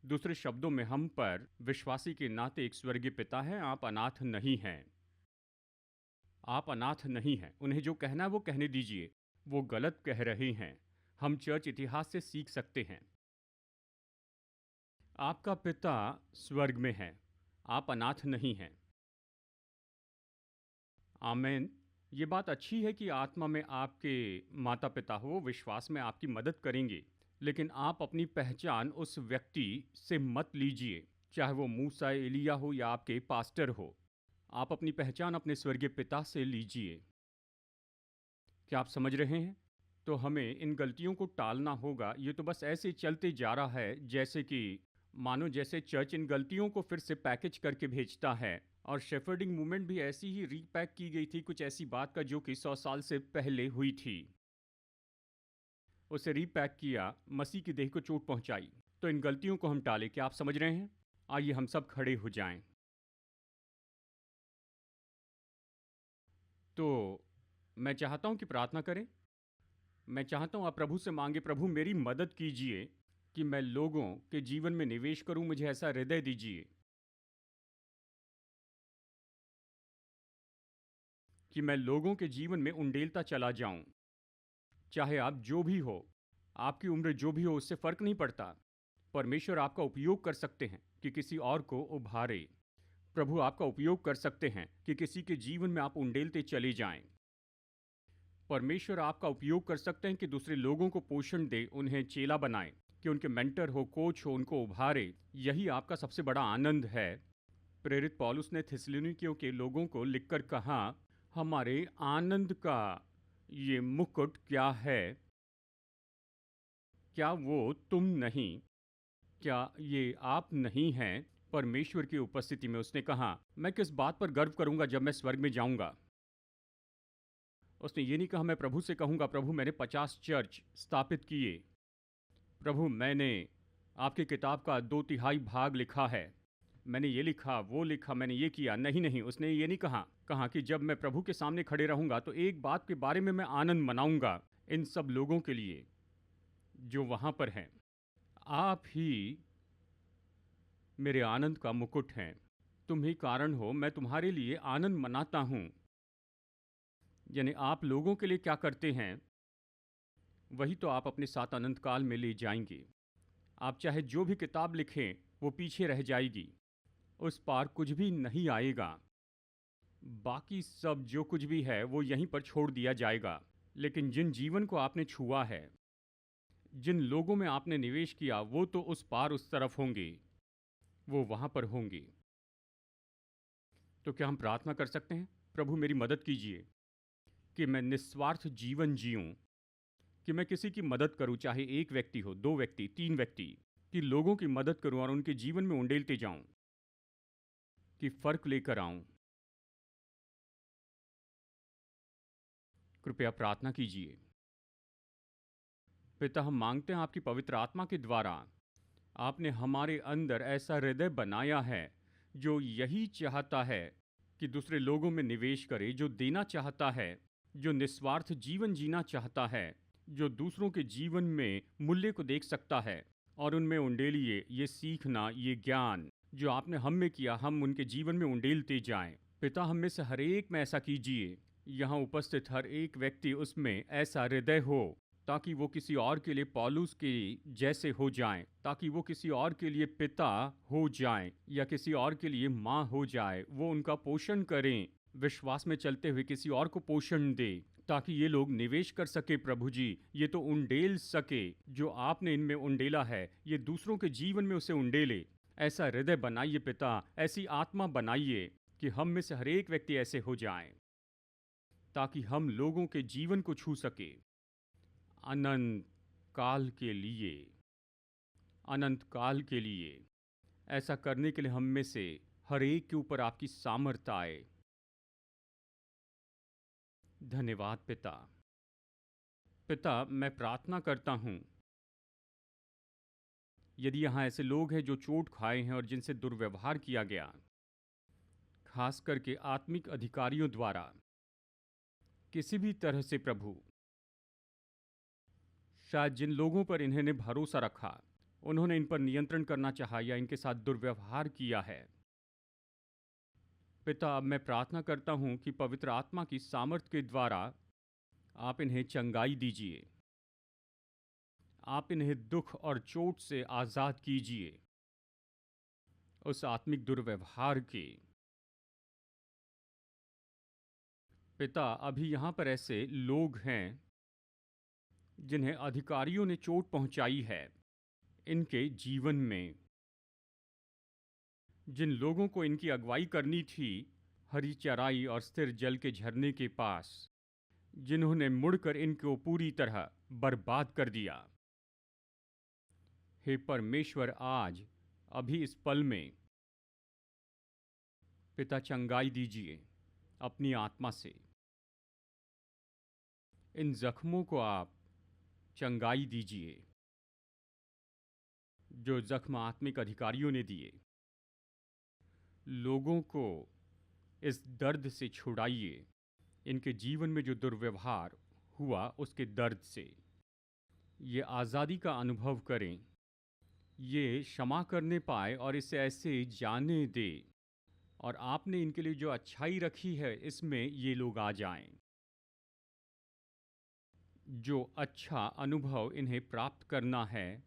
दूसरे शब्दों में, हम पर विश्वासी के नाते एक स्वर्गीय पिता है, आप अनाथ नहीं हैं। आप अनाथ नहीं हैं, उन्हें जो कहना है वो कहने दीजिए। वो गलत कह रहे हैं। हम चर्च इतिहास से सीख सकते हैं। आपका पिता स्वर्ग में है। आप अनाथ नहीं हैं। आमेन। ये बात अच्छी है कि आत्मा में आपके माता पिता हो, विश्वास में आपकी मदद करेंगे। लेकिन आप अपनी पहचान उस व्यक्ति से मत लीजिए, चाहे वो मूसा, एलिया हो या आपके पास्टर हो। आप अपनी पहचान अपने स्वर्गीय पिता से लीजिए। क्या आप समझ रहे हैं? तो हमें इन गलतियों को टालना होगा। ये तो बस ऐसे चलते जा रहा है जैसे कि मानो जैसे चर्च इन गलतियों को फिर से पैकेज करके भेजता है। और शेफर्डिंग मूवमेंट भी ऐसी ही रीपैक की गई थी, कुछ ऐसी बात का जो कि 100 साल से पहले हुई थी। उसे रीपैक किया, मसीह की देह को चोट पहुंचाई। तो इन गलतियों को हम टालें। क्या आप समझ रहे हैं? आइए हम सब खड़े हो जाएं। तो मैं चाहता हूं कि प्रार्थना करें। मैं चाहता हूं आप प्रभु से मांगे, प्रभु मेरी मदद कीजिए कि मैं लोगों के जीवन में निवेश करूं। मुझे ऐसा हृदय दीजिए कि मैं लोगों के जीवन में उंडेलता चला जाऊं। चाहे आप जो भी हो, आपकी उम्र जो भी हो, उससे फर्क नहीं पड़ता। परमेश्वर आपका उपयोग कर सकते हैं कि किसी और को उभारे। प्रभु आपका उपयोग कर सकते हैं कि किसी के जीवन में आप उंडेलते चले जाएं। परमेश्वर आपका उपयोग कर सकते हैं कि दूसरे लोगों को पोषण दे, उन्हें चेला बनाए, कि उनके मेंटर हो, कोच हो, उनको उभारे। यही आपका सबसे बड़ा आनंद है। प्रेरित पौलुस ने थिस्सलुनीकियों के लोगों को लिखकर कहा, हमारे आनंद का ये मुकुट क्या है? क्या वो तुम नहीं? क्या ये आप नहीं हैं? परमेश्वर की उपस्थिति में उसने कहा, मैं किस बात पर गर्व करूंगा जब मैं स्वर्ग में जाऊंगा। उसने ये नहीं कहा मैं प्रभु से कहूंगा, प्रभु मैंने 50 चर्च स्थापित किए, प्रभु मैंने आपकी किताब का 2/3 भाग लिखा है, मैंने ये लिखा, वो लिखा, मैंने ये किया। नहीं नहीं, उसने ये नहीं कहा। कहा कि जब मैं प्रभु के सामने खड़े रहूंगा तो एक बात के बारे में मैं आनंद मनाऊंगा, इन सब लोगों के लिए जो वहां पर हैं। आप ही मेरे आनंद का मुकुट हैं। तुम ही कारण हो, मैं तुम्हारे लिए आनंद मनाता हूं। यानी आप लोगों के लिए क्या करते हैं, वही तो आप अपने साथ अनंत काल में ले जाएंगे। आप चाहे जो भी किताब लिखें, वो पीछे रह जाएगी। उस पार कुछ भी नहीं आएगा। बाकी सब जो कुछ भी है वो यहीं पर छोड़ दिया जाएगा। लेकिन जिन जीवन को आपने छुआ है, जिन लोगों में आपने निवेश किया, वो तो उस पार उस तरफ होंगे, वो वहां पर होंगे। तो क्या हम प्रार्थना कर सकते हैं, प्रभु मेरी मदद कीजिए कि मैं निस्वार्थ जीवन जीऊं, कि मैं किसी की मदद करूं, चाहे एक व्यक्ति हो, 2 व्यक्ति, 3 व्यक्ति, कि लोगों की मदद करूं और उनके जीवन में उंडेलते जाऊं, कि फर्क लेकर आऊं। कृपया प्रार्थना कीजिए। पिता, हम मांगते हैं आपकी पवित्र आत्मा के द्वारा आपने हमारे अंदर ऐसा हृदय बनाया है जो यही चाहता है कि दूसरे लोगों में निवेश करे, जो देना चाहता है, जो निस्वार्थ जीवन जीना चाहता है, जो दूसरों के जीवन में मूल्य को देख सकता है और उनमें उंडेलिए ये सीखना, ये ज्ञान जो आपने हम में किया, हम उनके जीवन में उंडेलते जाएं। पिता, हम में से हर एक में ऐसा कीजिए। यहाँ उपस्थित हर एक व्यक्ति उसमें ऐसा हृदय हो, ताकि वो किसी और के लिए पौलुस के जैसे हो जाएं, ताकि वो किसी और के लिए पिता हो जाएं या किसी और के लिए माँ हो जाए। वो उनका पोषण करें, विश्वास में चलते हुए किसी और को पोषण दे, ताकि ये लोग निवेश कर सके। प्रभु जी, ये तो उंडेल सके जो आपने इनमें उंडेला है, ये दूसरों के जीवन में उसे उंडेले। ऐसा हृदय बनाइए पिता, ऐसी आत्मा बनाइए कि हम में से हर एक व्यक्ति ऐसे हो जाए, ताकि हम लोगों के जीवन को छू सके अनंत काल के लिए। अनंत काल के लिए ऐसा करने के लिए हम में से हर एक के ऊपर आपकी सामर्थ्य आए। धन्यवाद पिता। पिता, मैं प्रार्थना करता हूँ, यदि यहाँ ऐसे लोग हैं जो चोट खाए हैं और जिनसे दुर्व्यवहार किया गया, खास करके आत्मिक अधिकारियों द्वारा, किसी भी तरह से प्रभु, शायद जिन लोगों पर इन्होंने भरोसा रखा, उन्होंने इन पर नियंत्रण करना चाहा या इनके साथ दुर्व्यवहार किया है, पिता, अब मैं प्रार्थना करता हूँ कि पवित्र आत्मा की सामर्थ के द्वारा आप इन्हें चंगाई दीजिए। आप इन्हें दुख और चोट से आज़ाद कीजिए, उस आत्मिक दुर्व्यवहार के। पिता, अभी यहाँ पर ऐसे लोग हैं जिन्हें अधिकारियों ने चोट पहुंचाई है, इनके जीवन में जिन लोगों को इनकी अगुवाई करनी थी हरी चराई और स्थिर जल के झरने के पास, जिन्होंने मुड़कर इनको पूरी तरह बर्बाद कर दिया। हे परमेश्वर, आज अभी इस पल में पिता चंगाई दीजिए अपनी आत्मा से। इन जख्मों को आप चंगाई दीजिए, जो जख्म आत्मिक अधिकारियों ने दिए। लोगों को इस दर्द से छुड़ाइए, इनके जीवन में जो दुर्व्यवहार हुआ उसके दर्द से ये आज़ादी का अनुभव करें, ये क्षमा करने पाए और इसे ऐसे जाने दे, और आपने इनके लिए जो अच्छाई रखी है इसमें ये लोग आ जाएं। जो अच्छा अनुभव इन्हें प्राप्त करना है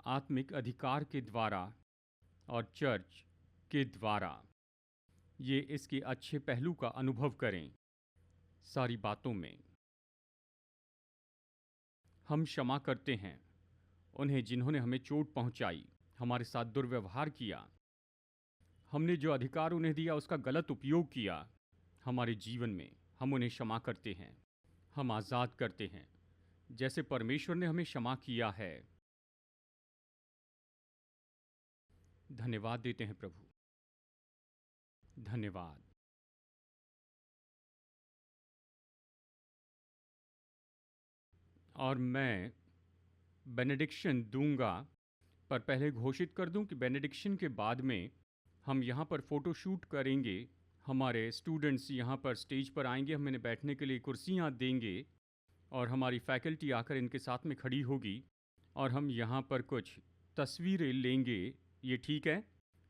आत्मिक अधिकार के द्वारा और चर्च के द्वारा, ये इसके अच्छे पहलू का अनुभव करें। सारी बातों में हम क्षमा करते हैं उन्हें जिन्होंने हमें चोट पहुंचाई, हमारे साथ दुर्व्यवहार किया, हमने जो अधिकार उन्हें दिया उसका गलत उपयोग किया हमारे जीवन में। हम उन्हें क्षमा करते हैं, हम आज़ाद करते हैं, जैसे परमेश्वर ने हमें क्षमा किया है। धन्यवाद देते हैं प्रभु, धन्यवाद। और मैं बेनेडिक्शन दूंगा, पर पहले घोषित कर दूं कि बेनेडिक्शन के बाद में हम यहाँ पर फ़ोटो शूट करेंगे। हमारे स्टूडेंट्स यहाँ पर स्टेज पर आएंगे, हम इन्हें बैठने के लिए कुर्सियाँ देंगे और हमारी फैकल्टी आकर इनके साथ में खड़ी होगी और हम यहाँ पर कुछ तस्वीरें लेंगे। ये ठीक है?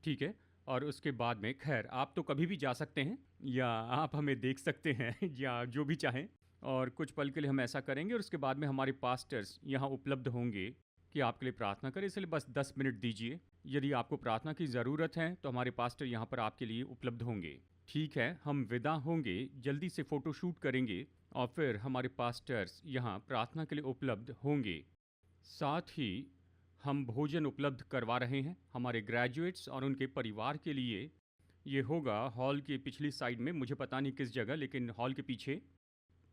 ठीक है। और उसके बाद में खैर आप तो कभी भी जा सकते हैं या आप हमें देख सकते हैं या जो भी चाहें, और कुछ पल के लिए हम ऐसा करेंगे और उसके बाद में हमारे पास्टर्स यहाँ उपलब्ध होंगे कि आपके लिए प्रार्थना करें। इसलिए बस 10 मिनट दीजिए। यदि आपको प्रार्थना की ज़रूरत है तो हमारे पास्टर यहाँ पर आपके लिए उपलब्ध होंगे। ठीक है, हम विदा होंगे, जल्दी से फ़ोटो शूट करेंगे और फिर हमारे पास्टर्स यहाँ प्रार्थना के लिए उपलब्ध होंगे। साथ ही हम भोजन उपलब्ध करवा रहे हैं हमारे ग्रेजुएट्स और उनके परिवार के लिए। ये होगा हॉल की पिछली साइड में, मुझे पता नहीं किस जगह, लेकिन हॉल के पीछे।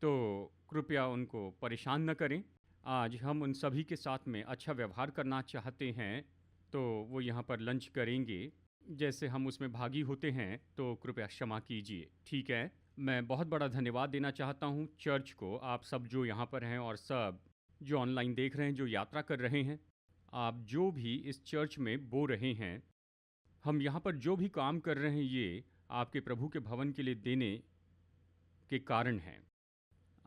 तो कृपया उनको परेशान न करें। आज हम उन सभी के साथ में अच्छा व्यवहार करना चाहते हैं, तो वो यहाँ पर लंच करेंगे। जैसे हम उसमें भागी होते हैं तो कृपया क्षमा कीजिए, ठीक है? मैं बहुत बड़ा धन्यवाद देना चाहता हूँ चर्च को, आप सब जो यहाँ पर हैं और सब जो ऑनलाइन देख रहे हैं, जो यात्रा कर रहे हैं, आप जो भी इस चर्च में बो रहे हैं, हम यहाँ पर जो भी काम कर रहे हैं ये आपके प्रभु के भवन के लिए देने के कारण हैं।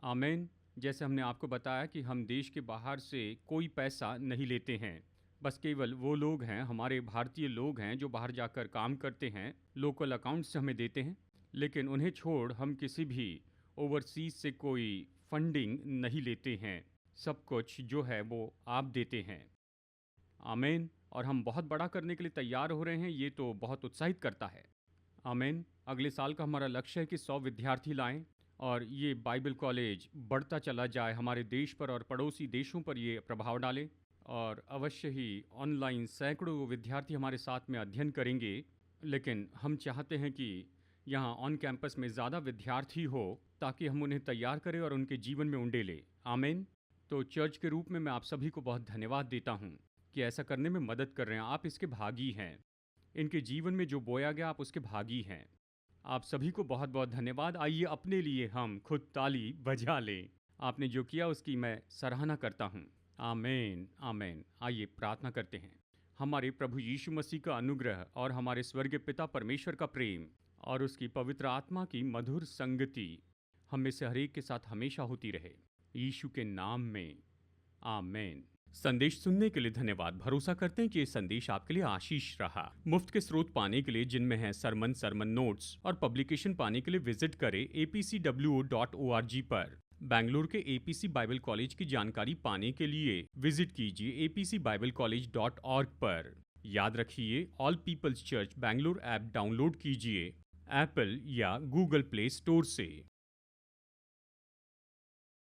आमीन। जैसे हमने आपको बताया कि हम देश के बाहर से कोई पैसा नहीं लेते हैं, बस केवल वो लोग हैं, हमारे भारतीय लोग हैं जो बाहर जाकर काम करते हैं, लोकल अकाउंट से हमें देते हैं, लेकिन उन्हें छोड़ हम किसी भी ओवरसीज से कोई फंडिंग नहीं लेते हैं। सब कुछ जो है वो आप देते हैं। आमीन। और हम बहुत बड़ा करने के लिए तैयार हो रहे हैं, ये तो बहुत उत्साहित करता है। आमीन। अगले साल का हमारा लक्ष्य है कि 100 विद्यार्थी लाएं और ये बाइबल कॉलेज बढ़ता चला जाए, हमारे देश पर और पड़ोसी देशों पर ये प्रभाव डाले, और अवश्य ही ऑनलाइन सैकड़ों विद्यार्थी हमारे साथ में अध्ययन करेंगे। लेकिन हम चाहते हैं कि यहाँ ऑन कैंपस में ज़्यादा विद्यार्थी हो ताकि हम उन्हें तैयार करें और उनके जीवन में उंडेलें। आमीन। तो चर्च के रूप में मैं आप सभी को बहुत धन्यवाद देता हूँ कि ऐसा करने में मदद कर रहे हैं। आप इसके भागी हैं, इनके जीवन में जो बोया गया आप उसके भागी हैं। आप सभी को बहुत बहुत धन्यवाद। आइए अपने लिए हम खुद ताली बजा लें। आपने जो किया उसकी मैं सराहना करता हूँ। आमीन, आमीन। आइए प्रार्थना करते हैं। हमारे प्रभु यीशु मसीह का अनुग्रह और हमारे स्वर्गीय पिता परमेश्वर का प्रेम और उसकी पवित्र आत्मा की मधुर संगति हम में से हर एक के साथ हमेशा होती रहे। यीशु के नाम में, आमीन। संदेश सुनने के लिए धन्यवाद। भरोसा करते हैं कि ये संदेश आपके लिए आशीष रहा। मुफ्त के स्रोत पाने के लिए, जिनमें हैं सरमन नोट्स और पब्लिकेशन, पाने के लिए विजिट करें apcwo.org पर। बैंगलोर के एपीसी बाइबल कॉलेज की जानकारी पाने के लिए विजिट कीजिए apcbiblecollege.org पर। याद रखिए, all peoples church Bangalore app download कीजिए एप्पल या गूगल प्ले स्टोर से।